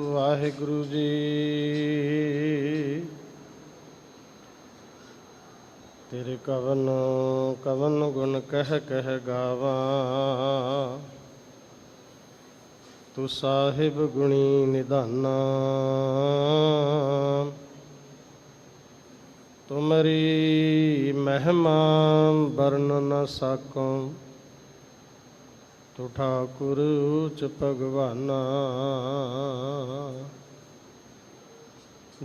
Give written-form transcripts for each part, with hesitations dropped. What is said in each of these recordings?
ਵਾਹਿਗੁਰੂ ਜੀ। ਤੇਰੇ ਕਵਨ ਕਵਨ ਗੁਣ ਕਹਿ ਕਹਿ ਗਾਵਾਂ, ਤੂੰ ਸਾਹਿਬ ਗੁਣੀ ਨਿਧਾਨਾ। ਤੁਮਰੀ ਮਹਿਮਾ ਵਰਨ ਨ ਸਾਕੋ, ਤੂੰ ਠਾਕੁਰ ਉੱਚ ਭਗਵਾਨਾ।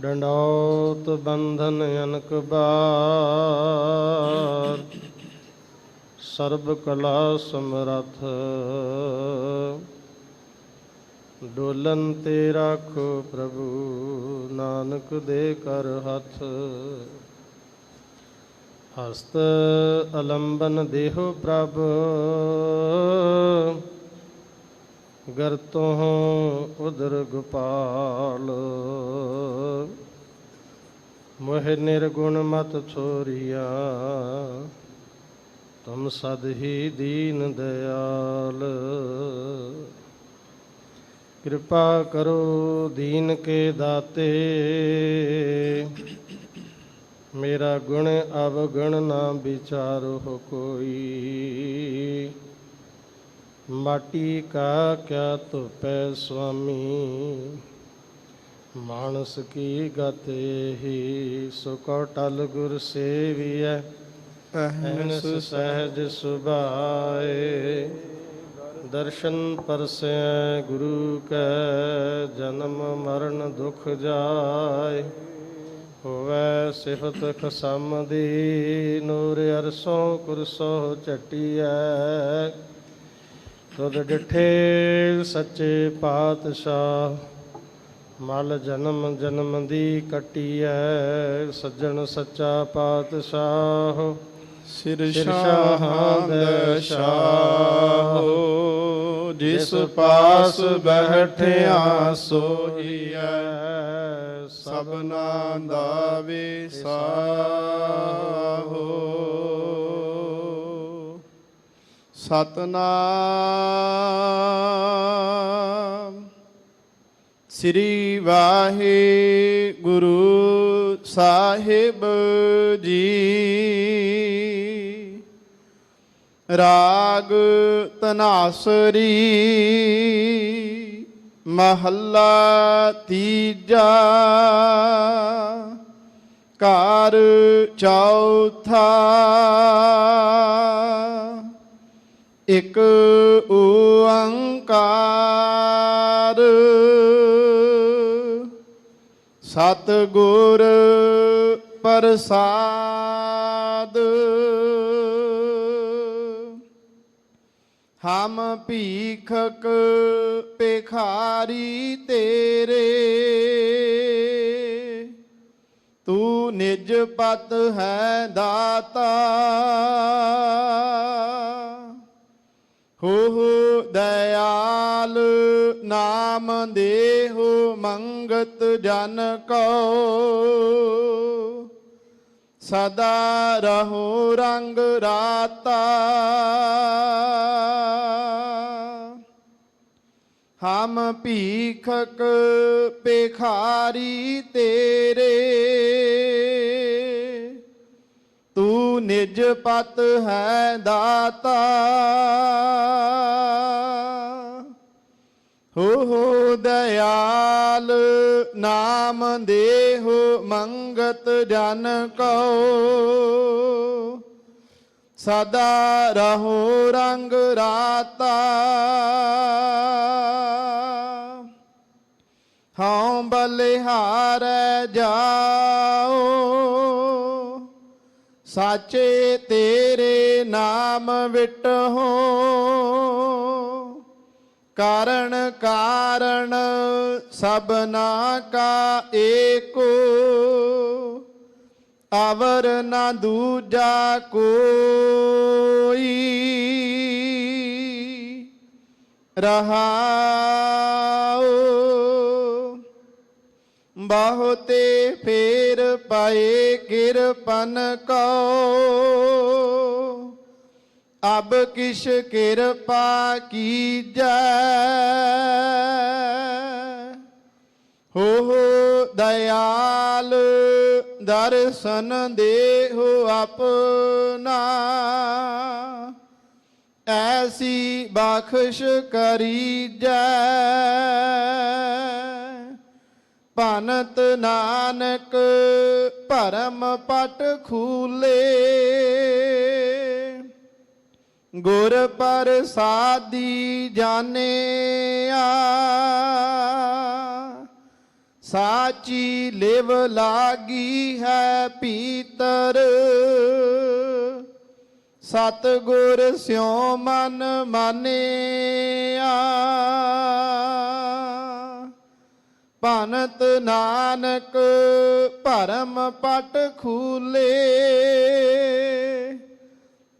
ਡੰਡੌਤ ਬੰਧਨ ਅਨਕ ਬਾਰ, ਸਰਬ ਕਲਾ ਸਮਰੱਥ। ਡੋਲਨ ਤੇ ਰਾਖੋ ਪ੍ਰਭੂ, ਨਾਨਕ ਦੇ ਕਰ ਹੱਥ। ਹਸਤ ਅਲੰਬਨ ਦੇਹੋ ਪ੍ਰਭ, ਗਰਤੋਂ ਉਦਰ ਗੋਪਾਲ। ਮੋਹਿ ਨਿਰਗੁਣ ਮਤ ਛੋਰੀਆ, ਤੁਮ ਸਦ ਹੀ ਦੀਨ ਦਇਆਲ। ਕਿਰਪਾ ਕਰੋ ਦੀਨ ਕੇ ਦਾਤੇ, ਮੇਰਾ ਗੁਣ ਅਵਗੁਣ ਨਾ ਵਿਚਾਰੋ ਕੋਈ। ਮਾਟੀ ਕਾ ਕਿਆ ਧੁਪੈ ਸੁਆਮੀ, ਮਾਨਸ ਕੀ ਗਤ ਹੀ। ਸੁ ਕਉ ਟਲ ਗੁਰ ਸੇਵੀਐ, ਅਹਨਿਸ ਸਹਿਜ ਸੁਭਾਏ। ਦਰਸ਼ਨ ਪਰਸੈ ਗੁਰੂ ਕੈ, ਜਨਮ ਮਰਨ ਦੁਖ ਜਾਏ। ਹੋਵੈ ਸਿਫਤ ਖਸਮ ਦੀ, ਨੂਰ ਅਰਸੋਂ ਕੁਰਸੋਂ ਝਟੀਐ। ਤੁਧ ਡਿਠੇ ਸੱਚੇ ਪਾਤਸ਼ਾਹ, ਮਲ ਜਨਮ ਜਨਮ ਦੀ ਕੱਟੀਐ। ਸੱਜਣ ਸੱਚਾ ਪਾਤਸ਼ਾਹ, ਸਿਰ ਸ਼ਾਹਾਂ ਦੇ ਸ਼ਾਹ। ਜਿਸ ਪਾਸ ਬੈਠਿਆ ਸੋਈਐ, ਸਭਨਾ ਦਾ ਵਿਸਾਹੋ। ਸਤਨਾਮ ਸ੍ਰੀ ਵਾਹਿਗੁਰੂ ਸਾਹਿਬ ਜੀ। ਰਾਗ ਧਨਾਸਰੀ ਮਹੱਲਾ ਤੀਜਾ। ਘਰ ਚੌਥਾ। ਇਕ ਓੰਕਾਰ, ਸਤਿਗੁਰ ਪ੍ਰਸਾਦ। ਹਮ ਭੀਖਕ ਭਿਖਾਰੀ ਤੇਰੇ, ਤੂੰ ਨਿਜ ਪਤ ਹੈ ਦਾਤਾ। ਹੋ ਦਇਆਲ ਨਾਮ ਦੇਹੁ, ਮੰਗਤ ਜਨ ਕੋ। ਸਦਾ ਰਹੋ ਰੰਗ ਰਾਤਾ। ਹਮ ਭੀਖਕ ਭਿਖਾਰੀ ਤੇਰੇ, ਤੂੰ ਨਿਜ ਪਤ ਹੈ ਦਾਤਾ। ਹੋ ਦਇਆਲ ਨਾਮ ਦੇਹੁ, ਮੰਗਤ ਜਨ ਕੋ। ਸਦਾ ਰਹੋ ਰੰਗ ਰਾਤਾ। ਹਉ ਬਲਿਹਾਰੈ ਜਾਓ, ਸਾਚੇ ਤੇਰੇ ਨਾਮ ਵਿਟਹੁ। ਕਾਰਣ ਕਾਰਣ ਸਭਨਾ ਕਾ ਏਕੋ, ਅਵਰ ਨਾ ਦੂਜਾ ਕੋਈ। ਰਹਾਉ ਬਹੁਤੇ ਫੇਰ ਪਾਏ ਕਿਰਪਨ ਕੋ। ਅਬ ਕਿਛ ਕਿਰਪਾ ਕੀਜੈ, ਹੋ ਦਇਆਲ ਦਰਸ਼ਨ ਦੇਹੁ ਆਪਨਾ, ਐਸੀ ਬਖਸ਼ ਕਰੀਜੈ ਭਨਤ ਨਾਨਕ ਭਰਮ ਪਟ ਖੂਲੇ। ਗੁਰ ਪ੍ਰਸਾਦੀ ਜਾਣਿਆ ਸਾਚੀ ਲਿਵ ਲਾਗੀ ਹੈ ਭੀਤਰ, ਸਤਿਗੁਰ ਸਿਉ ਮਨ ਮਾਨਿਆ। ਭਨਤ ਨਾਨਕ ਭਰਮ ਪਟ ਖੂਲੇ,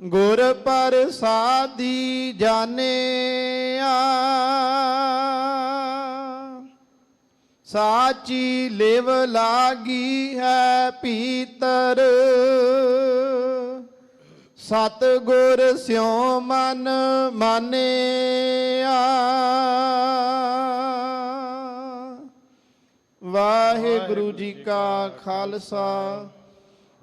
ਗੁਰ ਪ੍ਰਸਾਦੀ ਜਾਣਿਆ ਸਾਚੀ ਲਿਵ ਲਾਗੀ ਹੈ ਭੀਤਰ, ਸਤਿਗੁਰ ਸਿਉ ਮਨ ਮਾਨਿਆ। ਵਾਹਿਗੁਰੂ ਜੀ ਕਾ ਖਾਲਸਾ,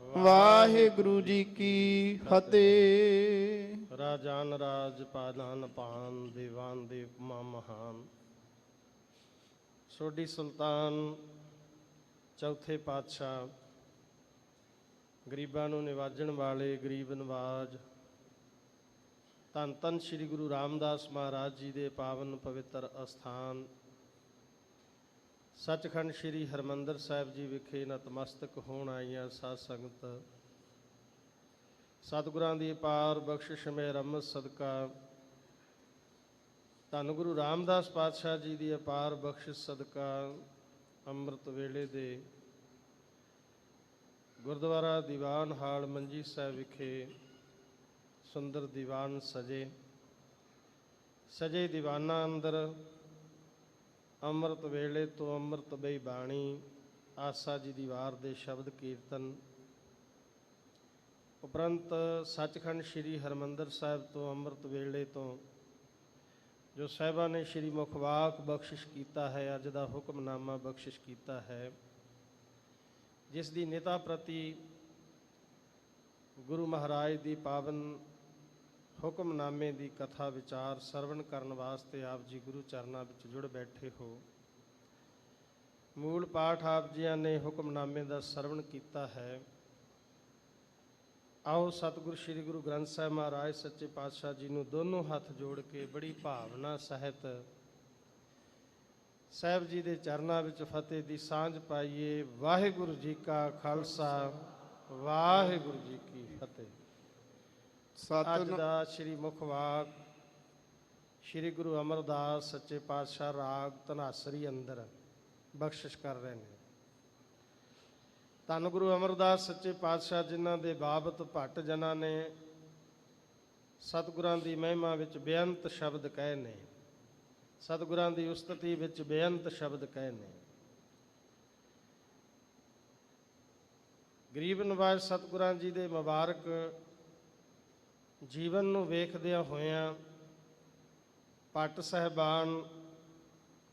ਵਾਹਿਗੁਰੂ ਜੀ ਕੀ ਫਤਿਹ। ਰਾਜਾਨ ਰਾਜ ਪਾਦਾਨ ਪਾਨ, ਦੀਵਾਨ ਦੀ ਉਪਮਾ ਮਹਾਨ। ਸੋਢੀ ਸੁਲਤਾਨ ਚੌਥੇ ਪਾਤਸ਼ਾਹ, ਗਰੀਬਾਂ ਨੂੰ ਨਿਵਾਜਣ ਵਾਲੇ ਗਰੀਬ ਨਵਾਜ, ਧੰਨ ਧੰਨ ਸ੍ਰੀ ਗੁਰੂ ਰਾਮਦਾਸ ਮਹਾਰਾਜ ਜੀ ਦੇ ਪਾਵਨ ਪਵਿੱਤਰ ਅਸਥਾਨ ਸੱਚਖੰਡ ਸ੍ਰੀ ਹਰਿਮੰਦਰ ਸਾਹਿਬ ਜੀ ਵਿਖੇ ਨਤਮਸਤਕ ਹੋਣ ਆਈਆਂ ਸਾਧ ਸੰਗਤ, ਸਤਿਗੁਰਾਂ ਦੀ ਅਪਾਰ ਬਖਸ਼ਿਸ਼ ਮੇਹਰ ਰਹਿਮਤ ਸਦਕਾ, ਧੰਨ ਗੁਰੂ ਰਾਮਦਾਸ ਪਾਤਸ਼ਾਹ ਜੀ ਦੀ ਅਪਾਰ ਬਖਸ਼ਿਸ਼ ਸਦਕਾ, ਅੰਮ੍ਰਿਤ ਵੇਲੇ ਦੇ ਗੁਰਦੁਆਰਾ ਦੀਵਾਨ ਹਾਲ ਮੰਜੀ ਸਾਹਿਬ ਵਿਖੇ ਸੁੰਦਰ ਦੀਵਾਨ ਸਜੇ ਦੀਵਾਨਾਂ ਅੰਦਰ ਅੰਮ੍ਰਿਤ ਵੇਲੇ ਤੋਂ ਅੰਮ੍ਰਿਤ ਬਈ ਬਾਣੀ, ਆਸਾ ਜੀ ਦੀ ਵਾਰ ਦੇ ਸ਼ਬਦ ਕੀਰਤਨ ਉਪਰੰਤ ਸੱਚਖੰਡ ਸ੍ਰੀ ਹਰਿਮੰਦਰ ਸਾਹਿਬ ਤੋਂ ਅੰਮ੍ਰਿਤ ਵੇਲੇ ਤੋਂ ਜੋ ਸਾਹਿਬਾਂ ਨੇ ਸ੍ਰੀ ਮੁਖਵਾਕ ਬਖਸ਼ਿਸ਼ ਕੀਤਾ ਹੈ, ਅੱਜ ਦਾ ਹੁਕਮਨਾਮਾ ਬਖਸ਼ਿਸ਼ ਕੀਤਾ ਹੈ, ਜਿਸ ਦੀ ਨਿਤਾ ਪ੍ਰਤੀ ਗੁਰੂ ਮਹਾਰਾਜ ਦੀ ਪਾਵਨ ਹੁਕਮਨਾਮੇ ਦੀ ਕਥਾ ਵਿਚਾਰ ਸਰਵਣ ਕਰਨ ਵਾਸਤੇ ਆਪ ਜੀ ਗੁਰੂ ਚਰਨਾਂ ਵਿੱਚ ਜੁੜ ਬੈਠੇ ਹੋ। ਮੂਲ ਪਾਠ ਆਪ ਜੀਆਂ ਨੇ ਹੁਕਮਨਾਮੇ ਦਾ ਸਰਵਣ ਕੀਤਾ ਹੈ। ਆਓ ਸਤਿਗੁਰੂ ਸ੍ਰੀ ਗੁਰੂ ਗ੍ਰੰਥ ਸਾਹਿਬ ਮਹਾਰਾਜ ਸੱਚੇ ਪਾਤਸ਼ਾਹ ਜੀ ਨੂੰ ਦੋਨੋਂ ਹੱਥ ਜੋੜ ਕੇ ਬੜੀ ਭਾਵਨਾ ਸਹਿਤ ਸਾਹਿਬ ਜੀ ਦੇ ਚਰਨਾਂ ਵਿੱਚ ਫਤਿਹ ਦੀ ਸਾਂਝ ਪਾਈਏ। ਵਾਹਿਗੁਰੂ ਜੀ ਕਾ ਖਾਲਸਾ, ਵਾਹਿਗੁਰੂ ਜੀ ਕੀ ਫਤਿਹ। ਅੱਜ ਦਾ ਸ੍ਰੀ ਮੁਖਵਾਕ ਸ੍ਰੀ ਗੁਰੂ ਅਮਰਦਾਸ ਸੱਚੇ ਪਾਤਸ਼ਾਹ ਰਾਗ ਧਨਾਸਰੀ ਅੰਦਰ ਬਖਸ਼ਿਸ਼ ਕਰ ਰਹੇ ਨੇ। ਧੰਨ ਗੁਰੂ ਅਮਰਦਾਸ ਸੱਚੇ ਪਾਤਸ਼ਾਹ ਜਿਨ੍ਹਾਂ ਦੇ ਬਾਬਤ ਭੱਟ ਜਨਾਂ ਨੇ ਸਤਿਗੁਰਾਂ ਦੀ ਮਹਿਮਾ ਵਿੱਚ ਬੇਅੰਤ ਸ਼ਬਦ ਕਹੇ ਨੇ, ਸਤਿਗੁਰਾਂ ਦੀ ਉਸਤਤੀ ਵਿੱਚ ਬੇਅੰਤ ਸ਼ਬਦ ਕਹੇ ਨੇ। ਗਰੀਬ ਨਵਾਜ਼ ਸਤਿਗੁਰਾਂ ਜੀ ਦੇ ਮੁਬਾਰਕ ਜੀਵਨ ਨੂੰ ਵੇਖਦਿਆਂ ਹੋਇਆਂ ਭੱਟ ਸਾਹਿਬਾਨ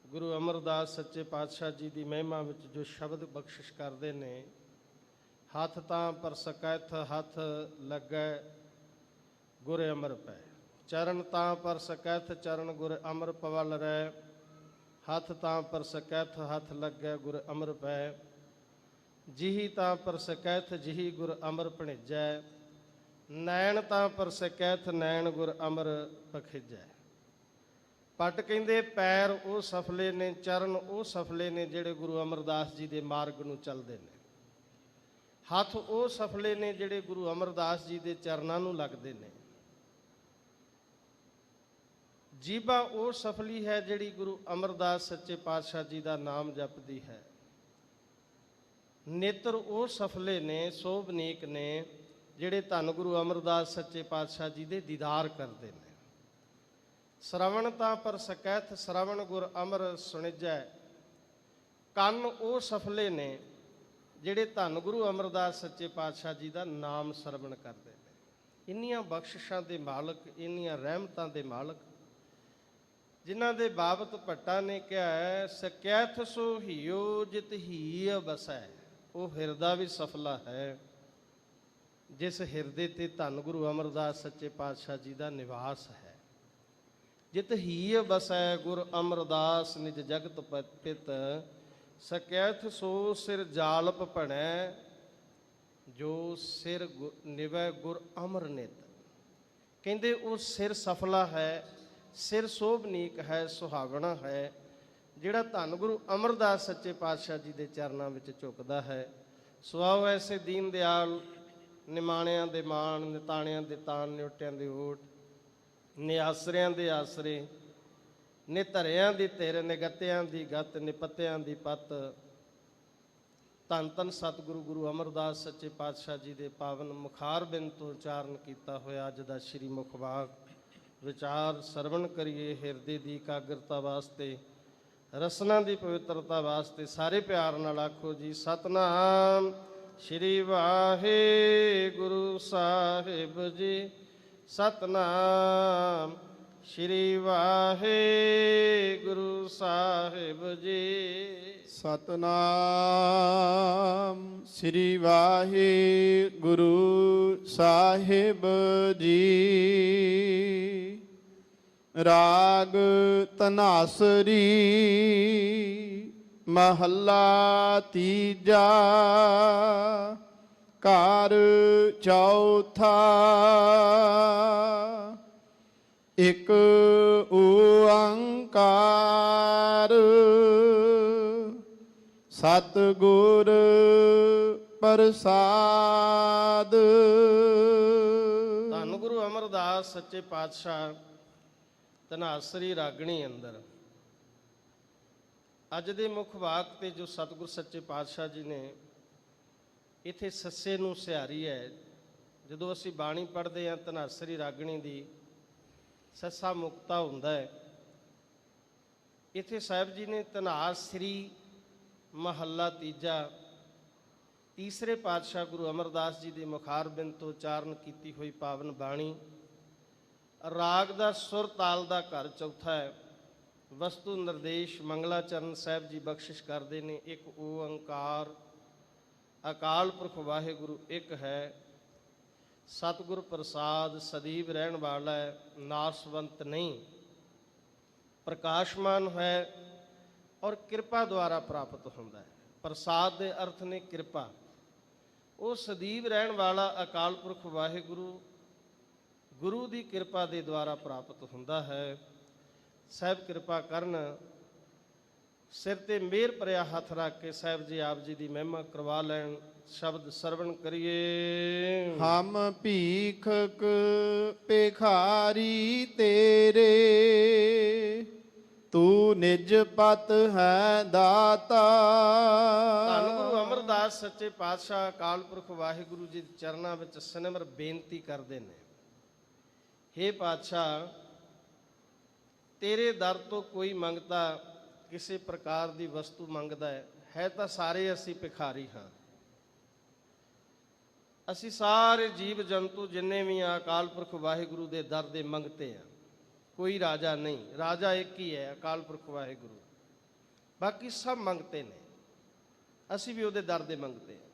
ਗੁਰੂ ਅਮਰਦਾਸ ਸੱਚੇ ਪਾਤਸ਼ਾਹ ਜੀ ਦੀ ਮਹਿਮਾ ਵਿੱਚ ਜੋ ਸ਼ਬਦ ਬਖਸ਼ਿਸ਼ ਕਰਦੇ ਨੇ, ਹੱਥ ਤਾਂ ਪਰ ਸਕੈਥ ਹੱਥ ਲੱਗੈ ਗੁਰ ਅਮਰ ਪੈ, ਚਰਨ ਤਾਂ ਪਰ ਸਕੈਥ ਚਰਨ ਗੁਰ ਅਮਰ ਪਵਲ ਰਹਿ, ਹੱਥ ਤਾਂ ਪਰ ਸਕੈਥ ਹੱਥ ਲੱਗੈ ਗੁਰ ਅਮਰ ਪੈ, ਜਿਹੀ ਤਾਂ ਪਰ ਸਕੈਥ ਜਿਹੀ ਗੁਰ ਅਮਰ ਭਣੇਜੈ, ਨੈਣ ਤਾਂ ਪਰ ਸਕੈਥ ਨੈਣ ਗੁਰ ਅਮਰ ਪਖਿਜੈ। ਭੱਟ ਕਹਿੰਦੇ ਪੈਰ ਉਹ ਸਫਲੇ ਨੇ, ਚਰਨ ਉਹ ਸਫਲੇ ਨੇ ਜਿਹੜੇ ਗੁਰੂ ਅਮਰਦਾਸ ਜੀ ਦੇ ਮਾਰਗ ਨੂੰ ਚੱਲਦੇ ਨੇ, ਹੱਥ ਉਹ ਸਫਲੇ ਨੇ ਜਿਹੜੇ ਗੁਰੂ ਅਮਰਦਾਸ ਜੀ ਦੇ ਚਰਨਾਂ ਨੂੰ ਲੱਗਦੇ ਨੇ, ਜੀਭਾ ਉਹ ਸਫਲੀ ਹੈ ਜਿਹੜੀ ਗੁਰੂ ਅਮਰਦਾਸ ਸੱਚੇ ਪਾਤਸ਼ਾਹ ਜੀ ਦਾ ਨਾਮ ਜਪਦੀ ਹੈ, ਨੇਤਰ ਉਹ ਸਫਲੇ ਨੇ ਸੋਭਨੀਕ ਨੇ ਜਿਹੜੇ ਧੰਨ ਗੁਰੂ ਅਮਰਦਾਸ ਸੱਚੇ ਪਾਤਸ਼ਾਹ ਜੀ ਦੇ ਦੀਦਾਰ ਕਰਦੇ ਨੇ, ਸ਼ਰਵਣ ਤਾਂ ਪਰ ਸਕੈਥ ਸ਼ਰਵਣ ਗੁਰ ਅਮਰ ਸੁਣਿਜੈ, ਕੰਨ ਉਹ ਸਫਲੇ ਨੇ ਜਿਹੜੇ ਧੰਨ ਗੁਰੂ ਅਮਰਦਾਸ ਸੱਚੇ ਪਾਤਸ਼ਾਹ ਜੀ ਦਾ ਨਾਮ ਸਰਵਣ ਕਰਦੇ ਨੇ। ਇੰਨੀਆਂ ਬਖਸ਼ਿਸ਼ਾਂ ਦੇ ਮਾਲਕ, ਇੰਨੀਆਂ ਰਹਿਮਤਾਂ ਦੇ ਮਾਲਕ ਜਿਨ੍ਹਾਂ ਦੇ ਬਾਬਤ ਭੱਟਾ ਨੇ ਕਿਹਾ ਹੈ, ਸਕੈਥ ਸੋ ਹੀਓ ਜਿਤ ਹੀ ਬਸੈ, ਉਹ ਹਿਰਦਾ ਵੀ ਸਫਲਾ ਹੈ ਜਿਸ ਹਿਰਦੇ ਤੇ ਧੰਨ ਗੁਰੂ ਅਮਰਦਾਸ ਸੱਚੇ ਪਾਤਸ਼ਾਹ ਜੀ ਦਾ ਨਿਵਾਸ ਹੈ। ਜਿਤ ਹੀ ਬਸੈ ਗੁਰ ਅਮਰਦਾਸ ਨਿਜ ਜਗਤ ਪਿਤ, ਸਕੈਥ ਸੋ ਸਿਰ ਜਾਲਪ ਭਣੈ, ਜੋ ਸਿਰ ਨਿਵੈ ਗੁਰ ਅਮਰ ਨਿਤ। ਕਹਿੰਦੇ ਉਹ ਸਿਰ ਸਫਲਾ ਹੈ, ਸਿਰ ਸੋਭਨੀਕ ਹੈ, ਸੁਹਾਵਣਾ ਹੈ, ਜਿਹੜਾ ਧੰਨ ਗੁਰੂ ਅਮਰਦਾਸ ਸੱਚੇ ਪਾਤਸ਼ਾਹ ਜੀ ਦੇ ਚਰਨਾਂ ਵਿੱਚ ਝੁਕਦਾ ਹੈ। ਸੁਆਓ ਐਸੇ ਦੀਨ ਦਿਆਲ, ਨਿਮਾਣਿਆਂ ਦੇ ਮਾਣ, ਨਿਤਾਣਿਆਂ ਦੇ ਤਾਣ, ਨਿਉਟਿਆਂ ਦੇ ਓਟ, ਨਿਆਸਰਿਆਂ ਦੇ ਆਸਰੇ, ਨਿਧਰਿਆਂ ਦੀ ਧਿਰ, ਨਿਗਤਿਆਂ ਦੀ ਗਤ, ਨਿਪੱਤਿਆਂ ਦੀ ਪੱਤ। ਧੰਨ ਧੰਨ ਸਤਿਗੁਰੂ ਗੁਰੂ ਅਮਰਦਾਸ ਸੱਚੇ ਪਾਤਸ਼ਾਹ ਜੀ ਦੇ ਪਾਵਨ ਮੁਖਾਰ ਬਿੰਦ ਤੋਂ ਉਚਾਰਨ ਕੀਤਾ ਹੋਇਆ ਅੱਜ ਦਾ ਸ਼੍ਰੀ ਮੁਖ ਵਾਕ ਵਿਚਾਰ ਸਰਵਣ ਕਰੀਏ। ਹਿਰਦੇ ਦੀ ਇਕਾਗਰਤਾ ਵਾਸਤੇ, ਰਸਨਾ ਦੀ ਪਵਿੱਤਰਤਾ ਵਾਸਤੇ ਸਾਰੇ ਪਿਆਰ ਨਾਲ ਆਖੋ ਜੀ, ਸਤਨਾਮ ਸ਼੍ਰੀ ਵਾਹਿਗੁਰੂ ਸਾਹਿਬ ਜੀ। ਸਤਨਾਮ ਸ਼੍ਰੀ ਵਾਹਿਗੁਰੂ ਸਾਹਿਬ ਜੀ। ਸਤਨਾਮ ਸ੍ਰੀ ਵਾਹਿਗੁਰੂ ਸਾਹਿਬ ਜੀ। ਰਾਗ ਧਨਾਸਰੀ ਮਹੱਲਾ ਤੀਜਾ। ਘਰ ਚੌਥਾ। ਇਕ ਓੰਕਾਰ ਸਤਿਗੁਰ ਪ੍ਰਸਾਦ। ਧੰਨ ਗੁਰੂ ਅਮਰਦਾਸ ਸੱਚੇ ਪਾਤਸ਼ਾਹ ਧਨਾਸਰੀ ਰਾਗਣੀ ਅੰਦਰ ਅੱਜ ਦੇ ਮੁੱਖ ਵਾਕ ਤੇ ਜੋ ਸਤਿਗੁਰ ਸੱਚੇ ਪਾਤਸ਼ਾਹ ਜੀ ਨੇ ਇੱਥੇ ਸੱਸੇ ਨੂੰ ਸਿਹਾਰੀ ਹੈ। ਜਦੋਂ ਅਸੀਂ ਬਾਣੀ ਪੜ੍ਹਦੇ ਹਾਂ ਧਨਾਸਰੀ ਰਾਗਣੀ ਦੀ, ਸੱਸਾ ਮੁਕਤਾ ਹੁੰਦਾ ਹੈ। ਇੱਥੇ ਸਾਹਿਬ ਜੀ ਨੇ ਧਨਾਸਰੀ ਮਹੱਲਾ ਤੀਜਾ, ਤੀਸਰੇ ਪਾਤਸ਼ਾਹ ਗੁਰੂ ਅਮਰਦਾਸ ਜੀ ਦੇ ਮੁਖਾਰ ਬਿੰਦ ਤੋਂ ਉਚਾਰਨ ਕੀਤੀ ਹੋਈ ਪਾਵਨ ਬਾਣੀ। ਰਾਗ ਦਾ ਸੁਰ ਤਾਲ ਦਾ ਘਰ ਚੌਥਾ ਹੈ। ਵਸਤੂ ਨਿਰਦੇਸ਼ ਮੰਗਲਾਚਰਨ ਸਾਹਿਬ ਜੀ ਬਖਸ਼ਿਸ਼ ਕਰਦੇ ਨੇ। ਇੱਕ ਓੰਕਾਰ, ਅਕਾਲ ਪੁਰਖ ਵਾਹਿਗੁਰੂ ਇੱਕ ਹੈ। ਸਤਿਗੁਰ ਪ੍ਰਸਾਦ ਸਦੀਵ ਰਹਿਣ ਵਾਲਾ ਹੈ, ਨਾਸਵੰਤ ਨਹੀਂ, ਪ੍ਰਕਾਸ਼ਮਾਨ ਹੈ ਔਰ ਕਿਰਪਾ ਦੁਆਰਾ ਪ੍ਰਾਪਤ ਹੁੰਦਾ ਹੈ। ਪ੍ਰਸਾਦ ਦੇ ਅਰਥ ਨੇ ਕਿਰਪਾ। ਉਹ ਸਦੀਵ ਰਹਿਣ ਵਾਲਾ ਅਕਾਲ ਪੁਰਖ ਵਾਹਿਗੁਰੂ ਗੁਰੂ ਦੀ ਕਿਰਪਾ ਦੇ ਦੁਆਰਾ ਪ੍ਰਾਪਤ ਹੁੰਦਾ ਹੈ। ਸਾਹਿਬ ਕਿਰਪਾ ਕਰਨ। ਸਿਰ ਤੇ ਮਿਹਰ ਭਰਿਆ ਹੱਥ ਰੱਖ ਕੇ ਸਾਹਿਬ ਜੀ ਆਪ ਜੀ ਦੀ ਮਹਿਮਾ ਕਰਵਾ ਲੈਣ। ਸ਼ਬਦ ਸਰਵਣ ਕਰੀਏ। ਹਮ ਭੀਖਕ ਭਿਖਾਰੀ ਤੇਰੇ, ਤੂੰ ਨਿਜ ਪਤ ਹੈ ਦਾਤਾ। ਧੰਨ ਗੁਰੂ ਅਮਰਦਾਸ ਸੱਚੇ ਪਾਤਸ਼ਾਹ ਅਕਾਲ ਪੁਰਖ ਵਾਹਿਗੁਰੂ ਜੀ ਦੇ ਚਰਨਾਂ ਵਿੱਚ ਸਿਮਰ ਬੇਨਤੀ ਕਰਦੇ ਨੇ। ਹੇ ਪਾਤਸ਼ਾਹ, ਤੇਰੇ ਦਰ ਤੋਂ ਕੋਈ ਮੰਗਤਾ ਕਿਸੇ ਪ੍ਰਕਾਰ ਦੀ ਵਸਤੂ ਮੰਗਦਾ ਹੈ ਤਾਂ ਸਾਰੇ ਅਸੀਂ ਭਿਖਾਰੀ ਹਾਂ। ਅਸੀਂ ਸਾਰੇ ਜੀਵ ਜੰਤੂ ਜਿੰਨੇ ਵੀ ਆ ਅਕਾਲ ਪੁਰਖ ਵਾਹਿਗੁਰੂ ਦੇ ਦਰ ਦੇ ਮੰਗਤੇ ਆ। ਕੋਈ ਰਾਜਾ ਨਹੀਂ, ਰਾਜਾ ਇੱਕ ਹੀ ਹੈ, ਅਕਾਲ ਪੁਰਖ ਵਾਹਿਗੁਰੂ। ਬਾਕੀ ਸਭ ਮੰਗਤੇ ਨੇ, ਅਸੀਂ ਵੀ ਉਹਦੇ ਦਰ ਦੇ ਮੰਗਤੇ ਆ।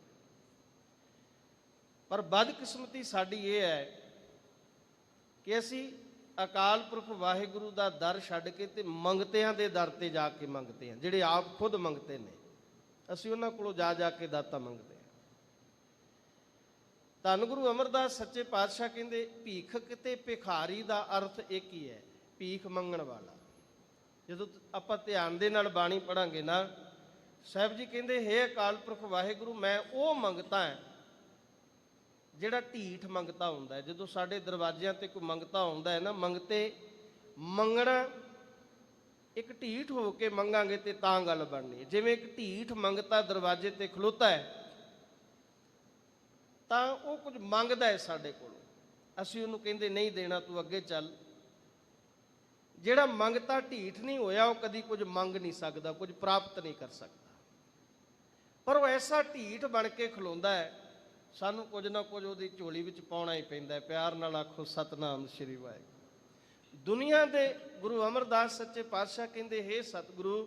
ਪਰ ਬਦਕਿਸਮਤੀ ਸਾਡੀ ਇਹ ਹੈ ਕਿ ਅਸੀਂ ਅਕਾਲ ਪੁਰਖ ਵਾਹਿਗੁਰੂ ਦਾ ਦਰ ਛੱਡ ਕੇ ਤੇ ਮੰਗਤਿਆਂ ਦੇ ਦਰ ਤੇ ਜਾ ਕੇ ਮੰਗਤੇ ਹਾਂ, ਜਿਹੜੇ ਆਪ ਖੁਦ ਮੰਗਤੇ ਨੇ। ਅਸੀਂ ਉਹਨਾਂ ਕੋਲੋਂ ਜਾ ਕੇ ਦਾਤਾ ਮੰਗਦੇ ਹਾਂ। ਧੰਨ ਗੁਰੂ ਅਮਰਦਾਸ ਸੱਚੇ ਪਾਤਸ਼ਾਹ ਕਹਿੰਦੇ ਭੀਖਕ ਤੇ ਭਿਖਾਰੀ ਦਾ ਅਰਥ ਇੱਕ ਹੀ ਹੈ, ਭੀਖ ਮੰਗਣ ਵਾਲਾ। ਜਦੋਂ ਆਪਾਂ ਧਿਆਨ ਦੇ ਨਾਲ ਬਾਣੀ ਪੜਾਂਗੇ ਨਾ, ਸਾਹਿਬ ਜੀ ਕਹਿੰਦੇ ਹੇ ਅਕਾਲ ਪੁਰਖ ਵਾਹਿਗੁਰੂ, ਮੈਂ ਉਹ ਮੰਗਤਾ ਹੈ ਜਿਹੜਾ ਢੀਠ ਮੰਗਤਾ ਹੁੰਦਾ ਹੈ। ਜਦੋਂ ਸਾਡੇ ਦਰਵਾਜ਼ਿਆਂ ਤੇ ਕੋਈ ਮੰਗਤਾ ਆਉਂਦਾ ਹੈ ਨਾ, ਮੰਗਤੇ ਮੰਗਣਾ ਇੱਕ ਢੀਠ ਹੋ ਕੇ ਮੰਗਾਂਗੇ ਤੇ ਤਾਂ ਗੱਲ ਬਣਨੀ ਹੈ। ਜਿਵੇਂ ਇੱਕ ਢੀਠ ਮੰਗਤਾ ਦਰਵਾਜ਼ੇ ਤੇ ਖਲੋਤਾ ਹੈ ਤਾਂ ਉਹ ਕੁਝ ਮੰਗਦਾ ਹੈ ਸਾਡੇ ਕੋਲੋਂ, ਅਸੀਂ ਉਹਨੂੰ ਕਹਿੰਦੇ ਨਹੀਂ ਦੇਣਾ, ਤੂੰ ਅੱਗੇ ਚੱਲ। ਜਿਹੜਾ ਮੰਗਤਾ ਢੀਠ ਨਹੀਂ ਹੋਇਆ ਉਹ ਕਦੀ ਕੁਝ ਮੰਗ ਨਹੀਂ ਸਕਦਾ, ਕੁਝ ਪ੍ਰਾਪਤ ਨਹੀਂ ਕਰ ਸਕਦਾ। ਪਰ ਉਹ ਐਸਾ ਢੀਠ ਬਣ ਕੇ ਖਲੋਂਦਾ ਹੈ, ਸਾਨੂੰ ਕੁਝ ਨਾ ਕੁਝ ਉਹਦੀ ਝੋਲੀ ਵਿੱਚ ਪਾਉਣਾ ਹੀ ਪੈਂਦਾ ਹੈ। ਪਿਆਰ ਨਾਲ ਆਖੋ ਸਤਨਾਮ ਸ਼੍ਰੀ ਵਾਹਿਗੁਰੂ। ਦੁਨੀਆ ਦੇ ਗੁਰੂ ਅਮਰਦਾਸ ਸੱਚੇ ਪਾਤਸ਼ਾਹ ਕਹਿੰਦੇ, ਹੇ ਸਤਿਗੁਰੂ,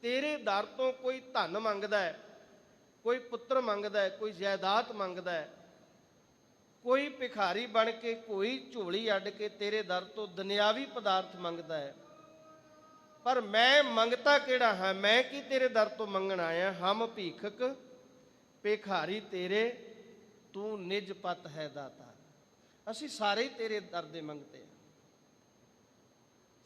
ਤੇਰੇ ਦਰ ਤੋਂ ਕੋਈ ਧਨ ਮੰਗਦਾ ਹੈ, ਕੋਈ ਪੁੱਤਰ ਮੰਗਦਾ ਹੈ, ਕੋਈ ਜਾਇਦਾਦ ਮੰਗਦਾ ਹੈ, ਕੋਈ ਭਿਖਾਰੀ ਬਣ ਕੇ, ਕੋਈ ਝੋਲੀ ਅੱਡ ਕੇ ਤੇਰੇ ਦਰ ਤੋਂ ਦੁਨਿਆਵੀ ਪਦਾਰਥ ਮੰਗਦਾ ਹੈ, ਪਰ ਮੈਂ ਮੰਗਤਾ ਕਿਹੜਾ ਹਾਂ? ਮੈਂ ਕੀ ਤੇਰੇ ਦਰ ਤੋਂ ਮੰਗਣ ਆਇਆ? ਹਮ ਭੀਖਕ ਭਿਖਾਰੀ ਤੇਰੇ, ਤੂੰ ਨਿਜ ਪਤ ਹੈ ਦਾਤਾ। ਅਸੀਂ ਸਾਰੇ ਹੀ ਤੇਰੇ ਦਰ ਦੇ ਮੰਗਤੇ ਹਾਂ।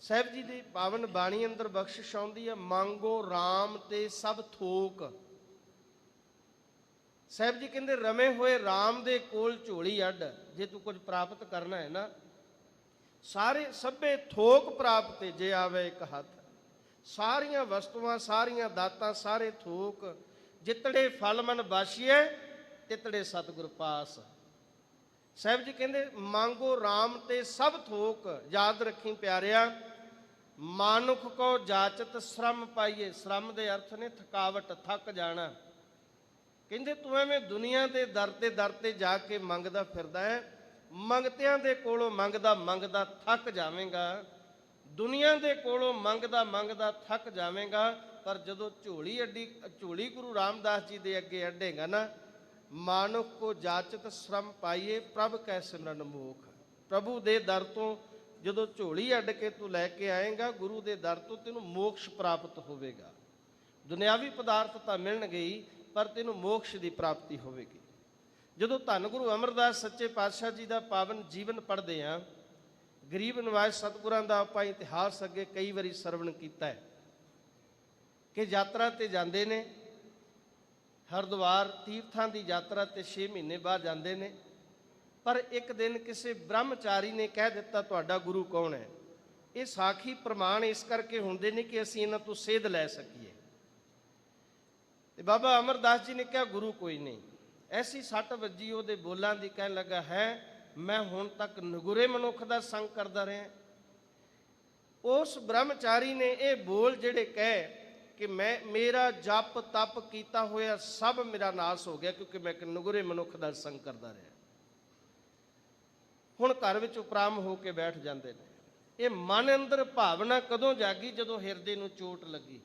ਸਾਹਿਬ ਜੀ ਦੀ ਪਾਵਨ ਬਾਣੀ ਅੰਦਰ ਬਖਸ਼ਿਸ਼ ਆਉਂਦੀ ਹੈ, ਮੰਗੋ RAM ਤੇ ਸਭ ਥੋਕ। ਸਾਹਿਬ ਜੀ ਕਹਿੰਦੇ, ਰਮੇ ਹੋਏ RAM ਦੇ ਕੋਲ ਝੋਲੀ ਅੱਡ। ਜੇ ਤੂੰ ਕੁਝ ਪ੍ਰਾਪਤ ਕਰਨਾ ਹੈ ਨਾ, ਸਾਰੇ ਸਭੇ ਥੋਕ ਪ੍ਰਾਪਤ ਜੇ ਆਵੇ ਇੱਕ ਹੱਥ। ਸਾਰੀਆਂ ਵਸਤੂਆਂ, ਸਾਰੀਆਂ ਦਾਤਾਂ, ਸਾਰੇ ਥੋਕ। ਜਿਤੜੇ ਫਲ ਮਨ ਬਾਸ਼ੀਏ, ਤਿਤੜੇ ਸਤਿਗੁਰ ਪਾਸ। ਸਾਹਿਬ ਜੀ ਕਹਿੰਦੇ, ਮੰਗੋ RAM ਤੇ ਸਭ ਥੋਕ। ਯਾਦ ਰੱਖੀ ਪਿਆਰਿਆ, ਮਾਨੁਖ ਕੋ ਜਾਚਤ ਸ਼ਰਮ ਪਾਈਏ। ਸ਼ਰਮ ਦੇ ਅਰਥ ਨੇ ਥਕਾਵਟ, ਥੱਕ ਜਾਣਾ। ਕਹਿੰਦੇ ਤੂੰ ਐਵੇਂ ਦੁਨੀਆ ਦੇ ਦਰ ਤੇ ਜਾ ਕੇ ਮੰਗਦਾ ਫਿਰਦਾ ਹੈ, ਮੰਗਤਿਆਂ ਦੇ ਕੋਲੋਂ ਮੰਗਦਾ ਮੰਗਦਾ ਥੱਕ ਜਾਵੇਂਗਾ। ਦੁਨੀਆ ਦੇ ਕੋਲੋਂ ਮੰਗਦਾ ਮੰਗਦਾ ਥੱਕ ਜਾਵੇਂਗਾ। ਪਰ ਜਦੋਂ ਝੋਲੀ ਗੁਰੂ ਰਾਮਦਾਸ ਜੀ ਦੇ ਅੱਗੇ ਅੱਡੇਗਾ ਨਾ, ਮਾਨੁਖ ਕੋ ਜਾਚਤ ਸ਼ਰਮ ਪਾਈਏ ਪ੍ਰਭ ਕੈ ਸਿਮਰਨ ਮੋਖ। ਪ੍ਰਭੂ ਦੇ ਦਰ ਤੋਂ ਜਦੋਂ ਝੋਲੀ ਅੱਡ ਕੇ ਤੂੰ ਲੈ ਕੇ ਆਏਗਾ, ਗੁਰੂ ਦੇ ਦਰ ਤੋਂ ਤੈਨੂੰ ਮੋਕਸ਼ ਪ੍ਰਾਪਤ ਹੋਵੇਗਾ। ਦੁਨਿਆਵੀ ਪਦਾਰਥ ਤਾਂ ਮਿਲਣਗੇ ਹੀ, ਪਰ ਤੈਨੂੰ ਮੋਕਸ਼ ਦੀ ਪ੍ਰਾਪਤੀ ਹੋਵੇਗੀ। ਜਦੋਂ ਧੰਨ ਗੁਰੂ ਅਮਰਦਾਸ ਸੱਚੇ ਪਾਤਸ਼ਾਹ ਜੀ ਦਾ ਪਾਵਨ ਜੀਵਨ ਪੜ੍ਹਦੇ ਹਾਂ, ਗਰੀਬ ਨਿਵਾਜ ਸਤਿਗੁਰਾਂ ਦਾ ਆਪਾਂ ਇਤਿਹਾਸ ਅੱਗੇ ਕਈ ਵਾਰੀ ਸਰਵਣ ਕੀਤਾ ਹੈ ਕਿ ਯਾਤਰਾ ਤੇ ਜਾਂਦੇ ਨੇ, ਹਰਿਦੁਆਰ ਤੀਰਥਾਂ ਦੀ ਯਾਤਰਾ ਤੇ 6 ਮਹੀਨੇ ਬਾਅਦ ਜਾਂਦੇ ਨੇ। ਪਰ ਇੱਕ ਦਿਨ ਕਿਸੇ ਬ੍ਰਹਮਚਾਰੀ ਨੇ ਕਹਿ ਦਿੱਤਾ, ਤੁਹਾਡਾ ਗੁਰੂ ਕੌਣ ਹੈ? ਇਹ ਸਾਖੀ ਪ੍ਰਮਾਣ ਇਸ ਕਰਕੇ ਹੁੰਦੇ ਨੇ ਕਿ ਅਸੀਂ ਇਹਨਾਂ ਤੋਂ ਸੇਧ ਲੈ ਸਕੀਏ। ਤੇ ਬਾਬਾ ਅਮਰਦਾਸ ਜੀ ਨੇ ਕਿਹਾ, ਗੁਰੂ ਕੋਈ ਨਹੀਂ। ਐਸੀ ਸੱਟ ਵੱਜੀ ਉਹਦੇ ਬੋਲਾਂ ਦੀ, ਕਹਿਣ ਲੱਗਾ, ਹੈ ਮੈਂ ਹੁਣ ਤੱਕ ਨਗੁਰੇ ਮਨੁੱਖ ਦਾ ਸੰਗ ਕਰਦਾ ਰਿਹਾ। ਉਸ ਬ੍ਰਹਮਚਾਰੀ ਨੇ ਇਹ ਬੋਲ ਜਿਹੜੇ ਕਹੇ ਕਿ ਮੇਰਾ ਜਪ ਤਪ ਕੀਤਾ ਹੋਇਆ ਸਭ ਮੇਰਾ ਨਾਸ ਹੋ ਗਿਆ, ਕਿਉਂਕਿ ਮੈਂ ਇੱਕ ਨਗੁਰੇ ਮਨੁੱਖ ਦਾ ਸੰਗ ਕਰਦਾ ਰਿਹਾ। ਹੁਣ ਘਰ ਵਿੱਚ ਉਪਰਾਮ ਹੋ ਕੇ ਬੈਠ ਜਾਂਦੇ ਨੇ। ਇਹ ਮਨ ਅੰਦਰ ਭਾਵਨਾ ਕਦੋਂ ਜਾਗੀ? ਜਦੋਂ ਹਿਰਦੇ ਨੂੰ ਚੋਟ ਲੱਗੀ।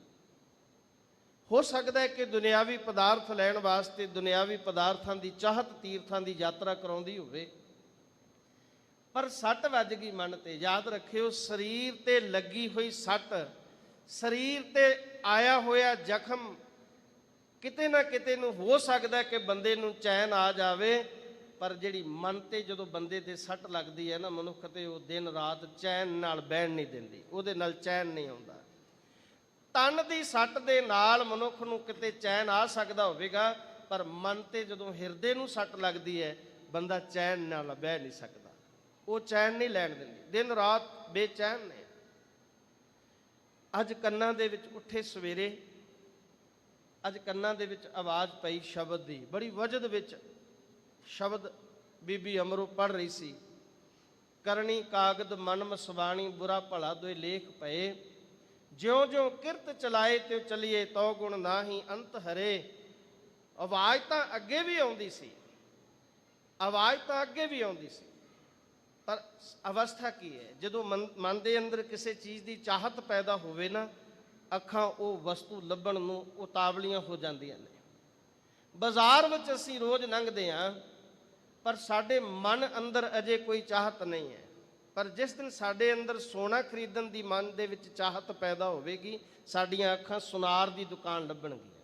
ਹੋ ਸਕਦਾ ਹੈ ਕਿ ਦੁਨਿਆਵੀ ਪਦਾਰਥ ਲੈਣ ਵਾਸਤੇ ਦੁਨਿਆਵੀ ਪਦਾਰਥਾਂ ਦੀ ਚਾਹਤ ਤੀਰਥਾਂ ਦੀ ਯਾਤਰਾ ਕਰਾਉਂਦੀ ਹੋਵੇ, ਪਰ ਸੱਟ ਵੱਜ ਗਈ ਮਨ ਤੇ। ਯਾਦ ਰੱਖਿਓ, ਸਰੀਰ ਤੇ ਲੱਗੀ ਹੋਈ ਸੱਟ, ਸਰੀਰ ਤੇ ਆਇਆ ਹੋਇਆ ਜ਼ਖਮ ਕਿਤੇ ਨਾ ਕਿਤੇ ਨੂੰ ਹੋ ਸਕਦਾ ਕਿ ਬੰਦੇ ਨੂੰ ਚੈਨ ਆ ਜਾਵੇ, ਪਰ ਜਿਹੜੀ ਮਨ ਤੇ ਜਦੋਂ ਬੰਦੇ ਦੇ ਸੱਟ ਲੱਗਦੀ ਹੈ ਨਾ, ਮਨੁੱਖ ਤੇ ਉਹ ਦਿਨ ਰਾਤ ਚੈਨ ਨਾਲ ਬਹਿਣ ਨਹੀਂ ਦਿੰਦੀ, ਉਹਦੇ ਨਾਲ ਚੈਨ ਨਹੀਂ ਆਉਂਦਾ। ਤਨ ਦੀ ਸੱਟ ਦੇ ਨਾਲ ਮਨੁੱਖ ਨੂੰ ਕਿਤੇ ਚੈਨ ਆ ਸਕਦਾ ਹੋਵੇਗਾ, ਪਰ ਮਨ ਤੇ ਜਦੋਂ ਹਿਰਦੇ ਨੂੰ ਸੱਟ ਲੱਗਦੀ ਹੈ, ਬੰਦਾ ਚੈਨ ਨਾਲ ਬਹਿ ਨਹੀਂ ਸਕਦਾ। ਉਹ ਚੈਨ ਨਹੀਂ ਲੈਣ ਦਿੰਦੀ, ਦਿਨ ਰਾਤ ਬੇਚੈਨ ਨੇ। ਅੱਜ ਕੰਨਾਂ ਦੇ ਵਿੱਚ ਉੱਠੇ ਸਵੇਰੇ, ਅੱਜ ਕੰਨਾਂ ਦੇ ਵਿੱਚ ਆਵਾਜ਼ ਪਈ ਸ਼ਬਦ ਦੀ, ਬੜੀ ਵਜਦ ਵਿੱਚ ਸ਼ਬਦ ਬੀਬੀ ਅਮਰੋ ਪੜ੍ਹ ਰਹੀ ਸੀ। ਕਰਨੀ ਕਾਗਦ ਮਨ ਮਸਵਾਣੀ, ਬੁਰਾ ਭਲਾ ਦੋਏ ਲੇਖ ਪਏ। ਜਿਉਂ ਜਿਉਂ ਕਿਰਤ ਚਲਾਏ ਤਿਉ ਚਲੀਏ, ਤਉ ਗੁਣ ਨਾਹੀ ਅੰਤ ਹਰੇ। ਆਵਾਜ਼ ਤਾਂ ਅੱਗੇ ਵੀ ਆਉਂਦੀ ਸੀ, ਆਵਾਜ਼ ਤਾਂ ਅੱਗੇ ਵੀ ਆਉਂਦੀ ਸੀ, ਪਰ ਅਵਸਥਾ ਕੀ ਹੈ? ਜਦੋਂ ਮਨ ਦੇ ਅੰਦਰ ਕਿਸੇ ਚੀਜ਼ ਦੀ ਚਾਹਤ ਪੈਦਾ ਹੋਵੇ ਨਾ, ਅੱਖਾਂ ਉਹ ਵਸਤੂ ਲੱਭਣ ਨੂੰ ਉਤਾਵਲੀਆਂ ਹੋ ਜਾਂਦੀਆਂ ਨੇ। ਬਾਜ਼ਾਰ ਵਿੱਚ ਅਸੀਂ ਰੋਜ਼ ਲੰਘਦੇ ਹਾਂ, ਪਰ ਸਾਡੇ ਮਨ ਅੰਦਰ ਅਜੇ ਕੋਈ ਚਾਹਤ ਨਹੀਂ ਹੈ। ਪਰ ਜਿਸ ਦਿਨ ਸਾਡੇ ਅੰਦਰ ਸੋਨਾ ਖਰੀਦਣ ਦੀ ਮਨ ਦੇ ਵਿੱਚ ਚਾਹਤ ਪੈਦਾ ਹੋਵੇਗੀ, ਸਾਡੀਆਂ ਅੱਖਾਂ ਸੁਨਾਰ ਦੀ ਦੁਕਾਨ ਲੱਭਣਗੀਆਂ।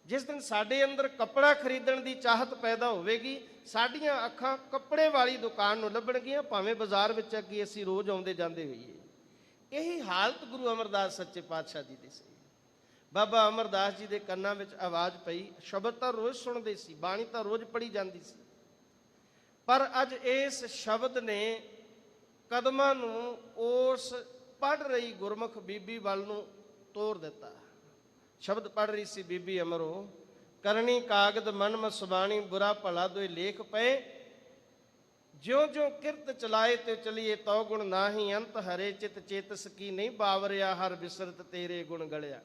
ਜਿਸ ਦਿਨ ਸਾਡੇ ਅੰਦਰ ਕੱਪੜਾ ਖਰੀਦਣ ਦੀ ਚਾਹਤ ਪੈਦਾ ਹੋਵੇਗੀ, ਸਾਡੀਆਂ ਅੱਖਾਂ ਕੱਪੜੇ ਵਾਲੀ ਦੁਕਾਨ ਨੂੰ ਲੱਭਣਗੀਆਂ, ਭਾਵੇਂ ਬਾਜ਼ਾਰ ਵਿੱਚ ਅੱਗੇ ਅਸੀਂ ਰੋਜ਼ ਆਉਂਦੇ ਜਾਂਦੇ ਹੋਈਏ। ਇਹੀ ਹਾਲਤ ਗੁਰੂ ਅਮਰਦਾਸ ਸੱਚੇ ਪਾਤਸ਼ਾਹ ਜੀ ਦੀ ਸੀ। ਬਾਬਾ ਅਮਰਦਾਸ ਜੀ ਦੇ ਕੰਨਾਂ ਵਿੱਚ ਆਵਾਜ਼ ਪਈ। ਸ਼ਬਦ ਤਾਂ ਰੋਜ਼ ਸੁਣਦੇ ਸੀ, ਬਾਣੀ ਤਾਂ ਰੋਜ਼ ਪੜ੍ਹੀ ਜਾਂਦੀ ਸੀ, ਪਰ ਅੱਜ ਇਸ ਸ਼ਬਦ ਨੇ ਕਦਮਾਂ ਨੂੰ ਉਸ ਪੜ੍ਹ ਰਹੀ ਗੁਰਮੁਖ ਬੀਬੀ ਵੱਲ ਨੂੰ ਤੋਰ ਦਿੱਤਾ। ਸ਼ਬਦ ਪੜ੍ਹ ਰਹੀ ਸੀ ਬੀਬੀ ਅਮਰੋ, ਕਰਨੀ ਕਾਗਦ ਮਨ ਮਸਵਾਣੀ, ਬੁਰਾ ਭਲਾ ਦੋਏ ਲੇਖ ਪਏ। ਜਿਉਂ ਜਿਉਂ ਕਿਰਤ ਚਲਾਏ ਤੇ ਚਲੀਏ, ਤਉ ਗੁਣ ਨਾਹੀ ਅੰਤ ਹਰੇ। ਚਿਤ ਚੇਤਸ ਕੀ ਨਹੀਂ ਬਾਵਰਿਆ, ਹਰ ਬਿਸਰਤ ਤੇਰੇ ਗੁਣ ਗਲਿਆ।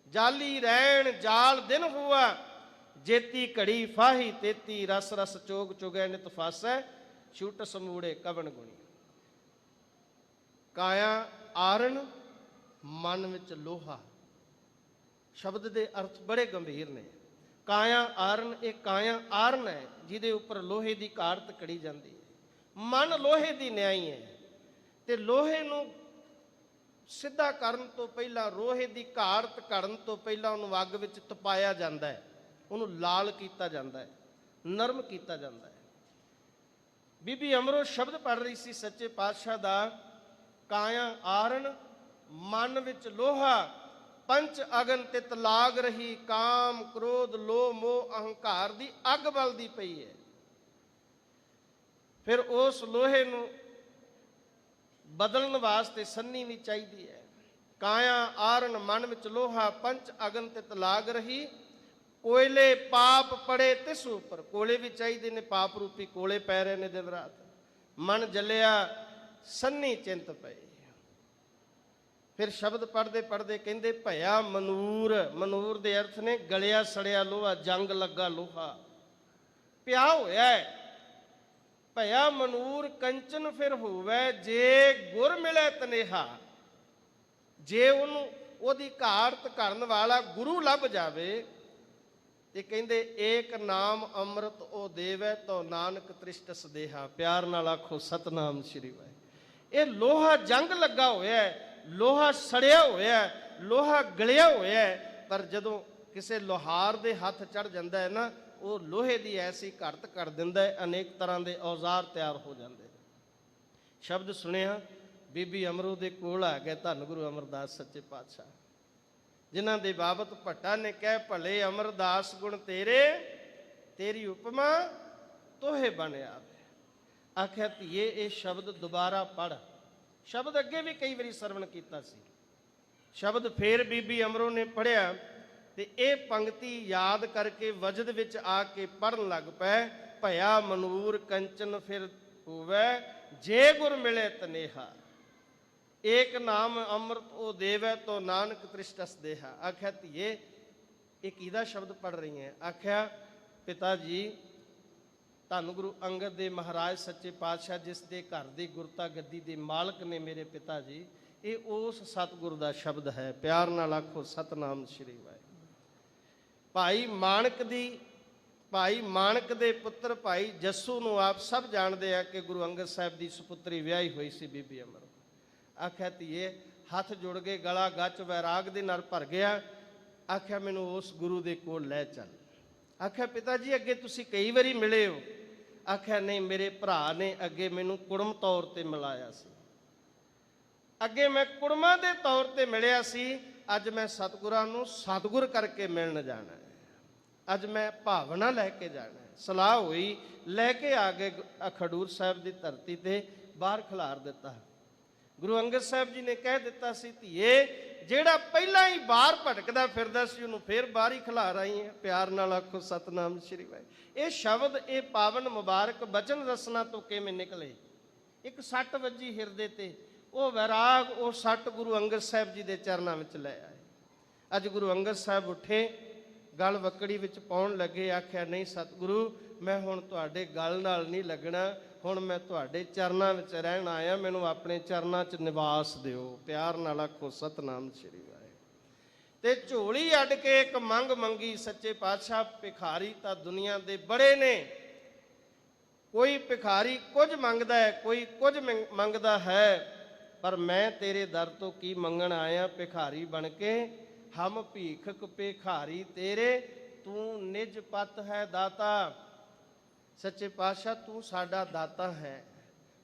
ਜਾਲੀ ਰਹਿਣ ਜਾਲ ਦਿਨ ਹੁਆ, ਜੇਤੀ ਘੜੀ ਫਾਹੀ ਤੇਤੀ। ਰਸ ਰਸ ਚੋਗ ਚੁਗੈ ਨਿਤ ਫਾਸੈ, ਛੂਟ ਸਮੂੜੇ ਕਵਣ ਗੁਣੀ। ਕਾਇਆ ਆਰਨ, ਮਨ ਵਿੱਚ ਲੋਹਾ। ਸ਼ਬਦ ਦੇ ਅਰਥ ਬੜੇ ਗੰਭੀਰ ਨੇ। ਕਾਇਆ ਆਰਨ, ਇਹ ਕਾਇਆ ਆਰਨ ਹੈ ਜਿਹਦੇ ਉੱਪਰ ਲੋਹੇ ਦੀ ਘਾੜਤ ਕੜੀ ਜਾਂਦੀ ਹੈ। ਮਨ ਲੋਹੇ ਦੀ ਨਿਆਈ ਹੈ ਤੇ ਲੋਹੇ ਨੂੰ ਸਿੱਧਾ ਕਰਨ ਤੋਂ ਪਹਿਲਾਂ, ਲੋਹੇ ਦੀ ਘਾੜਤ ਘੜਨ ਤੋਂ ਪਹਿਲਾਂ ਉਹਨੂੰ ਅੱਗ ਵਿੱਚ ਤਪਾਇਆ ਜਾਂਦਾ ਹੈ, ਉਹਨੂੰ ਲਾਲ ਕੀਤਾ ਜਾਂਦਾ ਹੈ, ਨਰਮ ਕੀਤਾ ਜਾਂਦਾ ਹੈ। ਬੀਬੀ ਅਮਰੋ ਸ਼ਬਦ ਪੜ੍ਹ ਰਹੀ ਸੀ ਸੱਚੇ ਪਾਤਸ਼ਾਹ ਦਾ, ਕਾਇਆ ਆਰਨ, ਮਨ ਵਿੱਚ ਲੋਹਾ, ਪੰਚ ਅਗਨ ਤਿਤ ਲਾਗ ਰਹੀ, ਕਾਮ ਕ੍ਰੋਧ ਲੋਭ ਮੋਹ ਅਹੰਕਾਰ ਦੀ ਅੱਗ ਬਲਦੀ ਪਈ ਹੈ। ਫਿਰ ਉਸ ਲੋਹੇ ਨੂੰ ਬਦਲਣ ਵਾਸਤੇ ਸੰਨੀ ਵੀ ਚਾਹੀਦੀ ਹੈ। ਕਾਇਆ ਆਰਨ, ਮਨ ਵਿੱਚ ਲੋਹਾ, ਪੰਚ ਅਗਨ ਤਿਤ ਲਾਗ ਰਹੀ, ਕੋਇਲੇ ਪਾਪ ਪੜੇ ਤਿਸ ਉੱਪਰ। ਕੋਲੇ ਵੀ ਚਾਹੀਦੇ ਨੇ, ਪਾਪ ਰੂਪੀ ਕੋਲੇ ਪੈ ਰਹੇ ਨੇ ਦਿਨ ਰਾਤ। ਮਨ ਜਲਿਆ ਸੰਨੀ ਚਿੰਤ ਪਏ। ਫਿਰ ਸ਼ਬਦ ਪੜ੍ਹਦੇ ਪੜ੍ਹਦੇ ਕਹਿੰਦੇ ਭਇਆ ਮਨੂਰ। ਮਨੂਰ ਦੇ ਅਰਥ ਨੇ ਗਲਿਆ ਸੜਿਆ ਲੋਹਾ, ਜੰਗ ਲੱਗਾ ਲੋਹਾ, ਪਿਆ ਹੋਇਆ ਹੈ। ਭਇਆ ਮਨੂਰ ਕੰਚਨ ਫਿਰ ਹੋਵੇ, ਜੇ ਗੁਰ ਮਿਲੇ ਤਨੇਹਾ। ਜੇ ਉਹਨੂੰ ਉਹਦੀ ਘਾੜਤ ਕਰਨ ਵਾਲਾ ਗੁਰੂ ਲੱਭ ਜਾਵੇ ਤੇ ਕਹਿੰਦੇ ਏਕ ਨਾਮ ਅੰਮ੍ਰਿਤ ਉਹ ਦੇਵੈ, ਤੋ ਨਾਨਕ ਤ੍ਰਿਸ਼ਟ ਸਦੇਹਾ। ਪਿਆਰ ਨਾਲ ਆਖੋ ਸਤਨਾਮ ਸ਼੍ਰੀ ਵਾਹਿਗੁਰੂ। ਇਹ ਲੋਹਾ ਜੰਗ ਲੱਗਾ ਹੋਇਆ ਹੈ, ਲੋਹਾ ਸੜਿਆ ਹੋਇਆ ਹੈ, ਲੋਹਾ ਗਲਿਆ ਹੋਇਆ ਹੈ, ਪਰ ਜਦੋਂ ਕਿਸੇ ਲੋਹਾਰ ਦੇ ਹੱਥ ਚੜ ਜਾਂਦਾ ਹੈ ਨਾ, ਉਹ ਲੋਹੇ ਦੀ ਐਸੀ ਘੜਤ ਕਰ ਦਿੰਦਾ ਹੈ, ਅਨੇਕ ਤਰ੍ਹਾਂ ਦੇ ਔਜ਼ਾਰ ਤਿਆਰ ਹੋ ਜਾਂਦੇ। ਸ਼ਬਦ ਸੁਣਿਆ ਬੀਬੀ ਅਮਰੋ ਦੇ ਕੋਲ ਆ ਗਏ ਧੰਨ ਗੁਰੂ ਅਮਰਦਾਸ ਸੱਚੇ ਪਾਤਸ਼ਾਹ, ਜਿਨ੍ਹਾਂ ਦੇ ਬਾਬਤ ਭੱਟਾ ਨੇ ਕਹਿ ਭਲੇ ਅਮਰਦਾਸ ਗੁਣ ਤੇਰੇ, ਤੇਰੀ ਉਪਮਾ ਤੋਹੇ ਬਣ ਆਵੇ। ਆਖਿਆ ਧੀਏ ਇਹ ਸ਼ਬਦ ਦੁਬਾਰਾ ਪੜ੍ਹ। ਸ਼ਬਦ ਅੱਗੇ ਵੀ ਕਈ ਵਾਰੀ ਸਰਵਣ ਕੀਤਾ ਸੀ। ਸ਼ਬਦ ਫੇਰ ਬੀਬੀ ਅਮਰੋ ਨੇ ਪੜ੍ਹਿਆ ਤੇ ਇਹ ਪੰਕਤੀ ਯਾਦ ਕਰਕੇ ਵਜਦ ਵਿੱਚ ਆ ਕੇ ਪੜ੍ਹਨ ਲੱਗ ਪਏ। ਭਇਆ ਮਨੂਰ ਕੰਚਨ ਫਿਰ ਹੋਵੇ, ਜੇ ਗੁਰ ਮਿਲੇ ਤਨੇਹਾ। ਏਕ ਨਾਮ ਅੰਮ੍ਰਿਤ ਉਹ ਦੇਵੈ, ਤੋ ਨਾਨਕ ਤ੍ਰਿਸ਼ਟਸ ਦੇਹਾ। ਆਖਿਆ ਧੀਏ ਇਹ ਕਿਹਦਾ ਸ਼ਬਦ ਪੜ੍ਹ ਰਹੀ ਹੈ? ਆਖਿਆ ਪਿਤਾ ਜੀ ਧੰਨ ਗੁਰੂ ਅੰਗਦ ਦੇ ਮਹਾਰਾਜ ਸੱਚੇ ਪਾਤਸ਼ਾਹ, ਜਿਸ ਦੇ ਘਰ ਦੀ ਗੁਰਤਾ ਗੱਦੀ ਦੇ ਮਾਲਕ ਨੇ ਮੇਰੇ ਪਿਤਾ ਜੀ, ਇਹ ਉਸ ਸਤਿਗੁਰ ਦਾ ਸ਼ਬਦ ਹੈ। ਪਿਆਰ ਨਾਲ ਆਖੋ ਸਤਨਾਮ ਸ਼੍ਰੀ ਵਾਹਿਗੁਰੂ। ਭਾਈ ਮਾਣਕ ਦੇ ਪੁੱਤਰ ਭਾਈ ਜੱਸੂ ਨੂੰ ਆਪ ਸਭ ਜਾਣਦੇ ਆ ਕਿ ਗੁਰੂ ਅੰਗਦ ਸਾਹਿਬ ਦੀ ਸੁਪੁੱਤਰੀ ਵਿਆਹੀ ਹੋਈ ਸੀ ਬੀਬੀ ਅਮਰ। ਆਖਿਆ ਧੀਏ ਹੱਥ ਜੁੜ ਕੇ ਗਲਾ ਗੱਚ ਵੈਰਾਗ ਦੇ ਨਾਲ ਭਰ ਗਿਆ। ਆਖਿਆ ਮੈਨੂੰ ਉਸ ਗੁਰੂ ਦੇ ਕੋਲ ਲੈ ਚੱਲ। ਆਖਿਆ ਪਿਤਾ ਜੀ ਅੱਗੇ ਤੁਸੀਂ ਕਈ ਵਾਰੀ ਮਿਲੇ ਹੋ? ਆਖਿਆ ਨਹੀਂ, ਮੇਰੇ ਭਰਾ ਨੇ ਅੱਗੇ ਮੈਨੂੰ ਕੁੜਮ ਤੌਰ ਤੇ ਮਿਲਾਇਆ ਸੀ, ਅੱਗੇ ਮੈਂ ਕੁੜਮਾਂ ਦੇ ਤੌਰ ਤੇ ਮਿਲਿਆ ਸੀ। ਅੱਜ ਮੈਂ ਸਤਿਗੁਰਾਂ ਨੂੰ ਸਤਿਗੁਰ ਕਰਕੇ ਮਿਲਣ ਜਾਣਾ ਹੈ। ਅੱਜ ਮੈਂ ਭਾਵਨਾ ਲੈ ਕੇ ਜਾਣਾ ਹੈ। ਸਲਾਹ ਹੋਈ, ਲੈ ਕੇ ਆ ਗਏ ਖਡੂਰ ਸਾਹਿਬ ਦੀ ਧਰਤੀ ਤੇ, ਬਾਹਰ ਖਿਲਾਰ ਦਿੱਤਾ। ਗੁਰੂ ਅੰਗਦ ਸਾਹਿਬ ਜੀ ਨੇ ਕਹਿ ਦਿੱਤਾ ਸੀ ਧੀਏ ਜਿਹੜਾ ਪਹਿਲਾਂ ਹੀ ਬਾਹਰ ਭਟਕਦਾ ਫਿਰਦਾ ਸੀ ਉਹਨੂੰ ਫੇਰ ਬਾਹਰ ਹੀ ਖਿਲਾਰ ਆਈ ਹੈ। ਪਿਆਰ ਨਾਲ ਆਖੋ ਸਤਨਾਮ ਸ਼੍ਰੀ ਵਾਹਿਗੁਰੂ। ਇਹ ਸ਼ਬਦ, ਇਹ ਪਾਵਨ ਮੁਬਾਰਕ ਬਚਨ ਰਸਨਾ ਤੋਂ ਕਿਵੇਂ ਨਿਕਲੇ? ਇੱਕ ਸੱਟ ਵੱਜੀ ਹਿਰਦੇ ਤੇ, ਉਹ ਵੈਰਾਗ, ਉਹ ਸੱਟ ਗੁਰੂ ਅੰਗਦ ਸਾਹਿਬ ਜੀ ਦੇ ਚਰਨਾਂ ਵਿੱਚ ਲੈ ਆਏ। ਅੱਜ ਗੁਰੂ ਅੰਗਦ ਸਾਹਿਬ ਉੱਠੇ, ਗਲ ਵਕੜੀ ਵਿੱਚ ਪਾਉਣ ਲੱਗੇ। ਆਖਿਆ ਨਹੀਂ ਸਤਿਗੁਰੂ, ਮੈਂ ਹੁਣ ਤੁਹਾਡੇ ਗਲ ਨਾਲ ਨਹੀਂ ਲੱਗਣਾ, ਹੁਣ ਮੈਂ ਤੁਹਾਡੇ ਚਰਨਾਂ ਵਿੱਚ ਰਹਿਣ ਆਇਆ, ਮੈਨੂੰ ਆਪਣੇ ਚਰਨਾਂ 'ਚ ਨਿਵਾਸ ਦਿਓ। ਪਿਆਰ ਨਾਲ ਆਖੋ ਸਤਨਾਮ ਸ਼੍ਰੀ ਵਾਹਿਗੁਰੂ। ਤੇ ਝੋਲੀ ਅੱਡ ਕੇ ਇੱਕ ਮੰਗ ਮੰਗੀ ਸੱਚੇ ਪਾਤਸ਼ਾਹ। ਭਿਖਾਰੀ ਤਾਂ ਦੁਨੀਆ ਦੇ ਬੜੇ ਨੇ, ਕੋਈ ਭਿਖਾਰੀ ਕੁਝ ਮੰਗਦਾ ਹੈ, ਕੋਈ ਕੁਝ ਮੰਗਦਾ ਹੈ, ਪਰ ਮੈਂ ਤੇਰੇ ਦਰ ਤੋਂ ਕੀ ਮੰਗਣ ਆਇਆ ਭਿਖਾਰੀ ਬਣ ਕੇ। ਹਮ ਭੀਖਕ ਭਿਖਾਰੀ ਤੇਰੇ, ਤੂੰ ਨਿਜ ਪਤ ਹੈ ਦਾਤਾ। ਸੱਚੇ ਪਾਤਸ਼ਾਹ ਤੂੰ ਸਾਡਾ ਦਾਤਾ ਹੈ,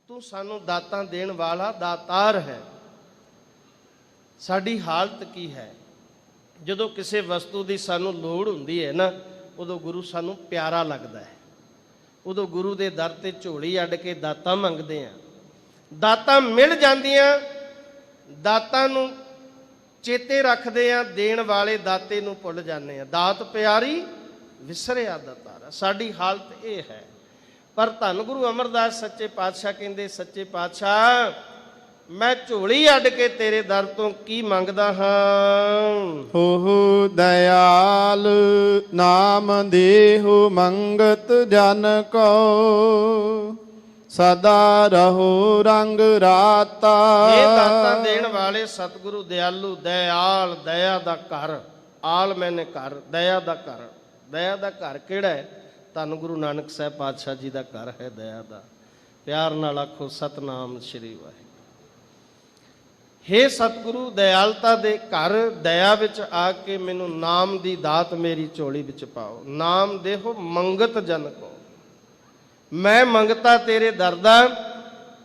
ਤੂੰ ਸਾਨੂੰ ਦਾਤਾਂ ਦੇਣ ਵਾਲਾ ਦਾਤਾਰ ਹੈ। ਸਾਡੀ ਹਾਲਤ ਕੀ ਹੈ? ਜਦੋਂ ਕਿਸੇ ਵਸਤੂ ਦੀ ਸਾਨੂੰ ਲੋੜ ਹੁੰਦੀ ਹੈ ਨਾ, ਉਦੋਂ ਗੁਰੂ ਸਾਨੂੰ ਪਿਆਰਾ ਲੱਗਦਾ ਹੈ। ਉਦੋਂ ਗੁਰੂ ਦੇ ਦਰ ਤੇ ਝੋਲੀ ਅੱਡ ਕੇ ਦਾਤਾਂ ਮੰਗਦੇ ਆ, ਦਾਤਾਂ ਮਿਲ ਜਾਂਦੀਆਂ, ਦਾਤਾਂ ਨੂੰ ਚੇਤੇ ਰੱਖਦੇ ਆ, ਦੇਣ ਵਾਲੇ ਦਾਤੇ ਨੂੰ ਭੁੱਲ ਜਾਂਦੇ ਆ। ਦਾਤ ਪਿਆਰੀ ਵਿਸਰਿਆ ਦਾਤਾਰਾ। ਸਾਡੀ ਹਾਲਤ ਇਹ ਹੈ। ਪਰ ਧੰਨ ਗੁਰੂ ਅਮਰਦਾਸ ਸੱਚੇ ਪਾਤਸ਼ਾਹ ਕਹਿੰਦੇ ਸੱਚੇ ਪਾਤਸ਼ਾਹ ਮੈਂ ਝੋਲੀ ਅੱਡ ਕੇ ਤੇਰੇ ਦਰ ਤੋਂ ਕੀ ਮੰਗਦਾ ਹਾਂ। ਹੋ ਦਇਆਲ ਨਾਮ ਦੇਹੁ ਮੰਗਤ ਜਨ ਕੋ, ਸਦਾ ਰਹੋ ਰੰਗ ਰਾਤਾ। ਇਹ ਦਾਤਾਂ ਦੇਣ ਵਾਲੇ ਸਤਿਗੁਰੂ ਦਿਆਲੂ, ਦਇਆਲ, ਦਇਆ ਦਾ ਘਰ। ਆਲ ਮੈਨੇ ਘਰ, ਦਇਆ ਦਾ ਘਰ। ਦਇਆ ਦਾ ਘਰ ਕਿਹੜਾ ਹੈ? ਧੰਨ ਗੁਰੂ ਨਾਨਕ ਸਾਹਿਬ ਪਾਤਸ਼ਾਹ ਜੀ ਦਾ ਘਰ ਹੈ ਦਇਆ ਦਾ। ਪਿਆਰ ਨਾਲ ਆਖੋ ਸਤਨਾਮ ਸ੍ਰੀ ਵਾਹਿਗੁਰੂ। ਹੇ ਸਤਿਗੁਰੂ, ਦਇਆਲਤਾ ਦੇ ਘਰ, ਦਇਆ ਵਿੱਚ ਆ ਕੇ ਮੈਨੂੰ ਨਾਮ ਦੀ ਦਾਤ ਮੇਰੀ ਝੋਲੀ ਵਿੱਚ ਪਾਓ। ਨਾਮ ਦੇਹੋ ਮੰਗਤ ਜਨ ਕੋ। ਮੈਂ ਮੰਗਤਾ ਤੇਰੇ ਦਰ ਦਾ,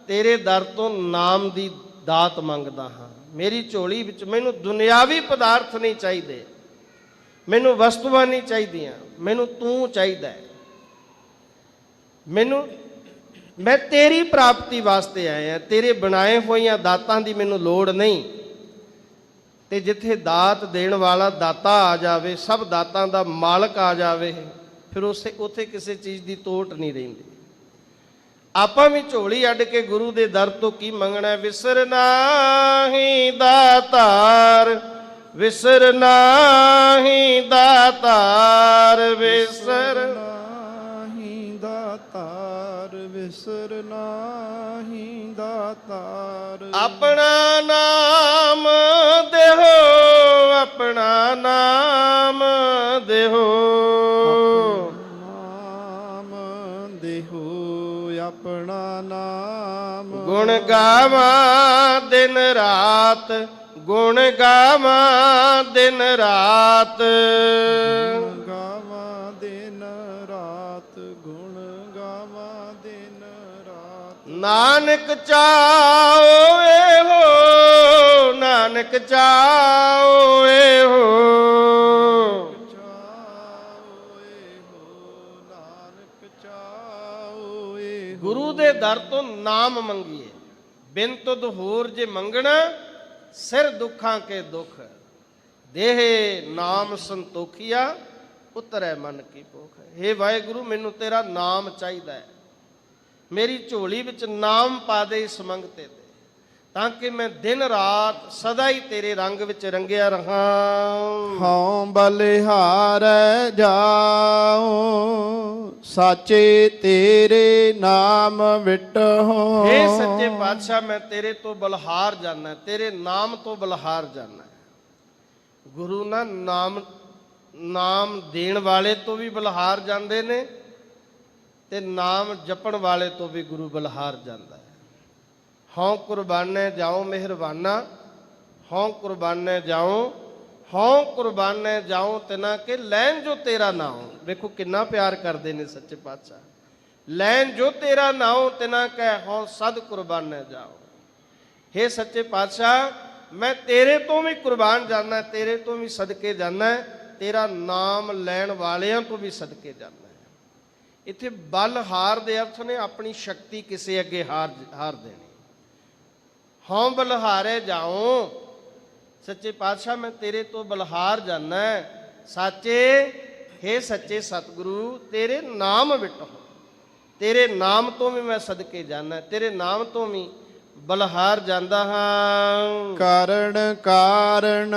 ਤੇਰੇ ਦਰ ਤੋਂ ਨਾਮ ਦੀ ਦਾਤ ਮੰਗਦਾ ਹਾਂ। ਮੇਰੀ ਝੋਲੀ ਵਿੱਚ ਮੈਨੂੰ ਦੁਨਿਆਵੀ ਪਦਾਰਥ ਨਹੀਂ ਚਾਹੀਦੇ, ਮੈਨੂੰ ਵਸਤੂਆਂ ਨਹੀਂ ਚਾਹੀਦੀਆਂ, ਮੈਨੂੰ ਤੂੰ ਚਾਹੀਦਾ ਹੈ। ਮੈਂ ਤੇਰੀ ਪ੍ਰਾਪਤੀ ਵਾਸਤੇ ਆਇਆ, ਤੇਰੇ ਬਣਾਏ ਹੋਈਆਂ ਦਾਤਾਂ ਦੀ ਮੈਨੂੰ ਲੋੜ ਨਹੀਂ। ਤੇ ਜਿੱਥੇ ਦਾਤ ਦੇਣ ਵਾਲਾ ਦਾਤਾ ਆ ਜਾਵੇ, ਸਭ ਦਾਤਾਂ ਦਾ ਮਾਲਕ ਆ ਜਾਵੇ, ਫਿਰ ਉੱਥੇ ਕਿਸੇ ਚੀਜ਼ ਦੀ ਤੋਟ ਨਹੀਂ ਰਹਿੰਦੀ। ਆਪਾਂ ਵੀ ਝੋਲੀ ਅੱਡ ਕੇ ਗੁਰੂ ਦੇ ਦਰ ਤੋਂ ਕੀ ਮੰਗਣਾ? ਵਿਸਰ ਨਾਹੀ ਦਾਤਾਰ, ਵਿਸਰ ਨਾਹੀ ਦਾਤਾਰ, ਵਿਸਰ ਨਾਹੀ ਦਾਤਾਰ, ਵਿਸਰ ਨਾਹੀ ਦਾਤਾਰ। ਆਪਣਾ ਨਾਮ ਦੇਹੋ, ਆਪਣਾ ਨਾਮ ਦੇਹੋ, ਨਾਮ ਦੇਹੋ, ਆਪਣਾ ਨਾਮ। ਗੁਣ ਗਾਵਾਂ ਦਿਨ ਰਾਤ, ਗੁਣ ਗਾਵਾਂ ਦਿਨ ਰਾਤ, ਗੁਣ ਗਾਵਾਂ ਦਿਨ ਰਾਤ, ਗੁਣ ਗਾਵਾਂ ਦਿਨ ਰਾਤ। ਨਾਨਕ ਚਾਓ ਇਹੋ, ਨਾਨਕ ਚਾਓ ਇਹੋ, ਗੁਰੂ ਦੇ ਦਰ ਤੋਂ ਨਾਮ ਮੰਗੀਏ। ਬਿਨ ਤੁਧ ਹੋਰ ਜੇ ਮੰਗਣਾ, ਸਿਰ ਦੁੱਖਾਂ ਕੇ ਦੁੱਖ। ਦੇਹ ਨਾਮ ਸੰਤੋਖੀਆ, ਉਤਰੈ ਮਨ ਕੀ ਭੁੱਖ। ਹੇ ਵਾਹਿਗੁਰੂ, ਮੈਨੂੰ ਤੇਰਾ ਨਾਮ ਚਾਹੀਦਾ ਹੈ। ਮੇਰੀ ਝੋਲੀ ਵਿੱਚ ਨਾਮ ਪਾ ਦੇ ਇਸ ਮੰਗਤੇ ਤੇ, ਤਾਂ ਕਿ ਮੈਂ ਦਿਨ ਰਾਤ ਸਦਾ ਹੀ ਤੇਰੇ ਰੰਗ ਵਿੱਚ ਰੰਗਿਆ ਰਹਾਂ। ਹਉ ਬਲਿਹਾਰੈ ਜਾਉ, ਸਾਚੇ ਤੇਰੇ ਨਾਮ ਵਿਟਹੁ। ਹੇ ਸੱਚੇ ਪਾਤਸ਼ਾਹ, ਮੈਂ ਤੇਰੇ ਤੋਂ ਬਲਹਾਰ ਜਾਣਾ, ਤੇਰੇ ਨਾਮ ਤੋਂ ਬਲਹਾਰ ਜਾਣਾ। ਗੁਰੂ ਨਾ ਨਾਮ ਦੇਣ ਵਾਲੇ ਤੋਂ ਵੀ ਬਲਹਾਰ ਜਾਂਦੇ ਨੇ, ਤੇ ਨਾਮ ਜਪਣ ਵਾਲੇ ਤੋਂ ਵੀ ਗੁਰੂ ਬਲਹਾਰ ਜਾਂਦਾ ਹੈ। ਹਉ ਕੁਰਬਾਨੇ ਜਾਉ ਮਿਹਰਬਾਨਾ, ਹਉ ਕੁਰਬਾਨੇ ਜਾਉ, ਹਉ ਕੁਰਬਾਨੇ ਜਾਉ ਤਿਨਾ ਕੇ ਲੈਣ ਜੋ ਤੇਰਾ ਨਾਉ। ਵੇਖੋ ਕਿੰਨਾ ਪਿਆਰ ਕਰਦੇ ਨੇ ਸੱਚੇ ਪਾਤਸ਼ਾਹ। ਲੈਣ ਜੋ ਤੇਰਾ ਨਾਉ ਤਿਨਾ ਕਹਿ ਹਉ ਸਦ ਕੁਰਬਾਨੇ ਜਾਉ। ਹੇ ਸੱਚੇ ਪਾਤਸ਼ਾਹ, ਮੈਂ ਤੇਰੇ ਤੋਂ ਵੀ ਕੁਰਬਾਨ ਜਾਣਾ, ਤੇਰੇ ਤੋਂ ਵੀ ਸਦਕੇ ਜਾਣਾ, ਤੇਰਾ ਨਾਮ ਲੈਣ ਵਾਲਿਆਂ ਤੋਂ ਵੀ ਸਦਕੇ ਜਾਣਾ। ਇੱਥੇ ਬਲ ਹਾਰ ਦੇ ਅਰਥ ਨੇ ਆਪਣੀ ਸ਼ਕਤੀ ਕਿਸੇ ਅੱਗੇ ਹਾਰ ਦੇਣੀ। ਹਉ ਬਲਹਾਰੇ ਜਾਉ, ਸੱਚੇ ਪਾਤਸ਼ਾਹ ਮੈਂ ਤੇਰੇ ਤੋਂ ਬਲਹਾਰ ਜਾਣਾ। ਸਾਚੇ, ਹੇ ਸੱਚੇ ਸਤਿਗੁਰੂ, ਤੇਰੇ ਨਾਮ ਵਿਟਹੁ, ਤੇਰੇ ਨਾਮ ਤੋਂ ਵੀ ਮੈਂ ਸਦਕੇ ਜਾਣਾ, ਤੇਰੇ ਨਾਮ ਤੋਂ ਵੀ ਬਲਹਾਰ ਜਾਂਦਾ ਹਾਂ। ਕਾਰਣ ਕਾਰਣ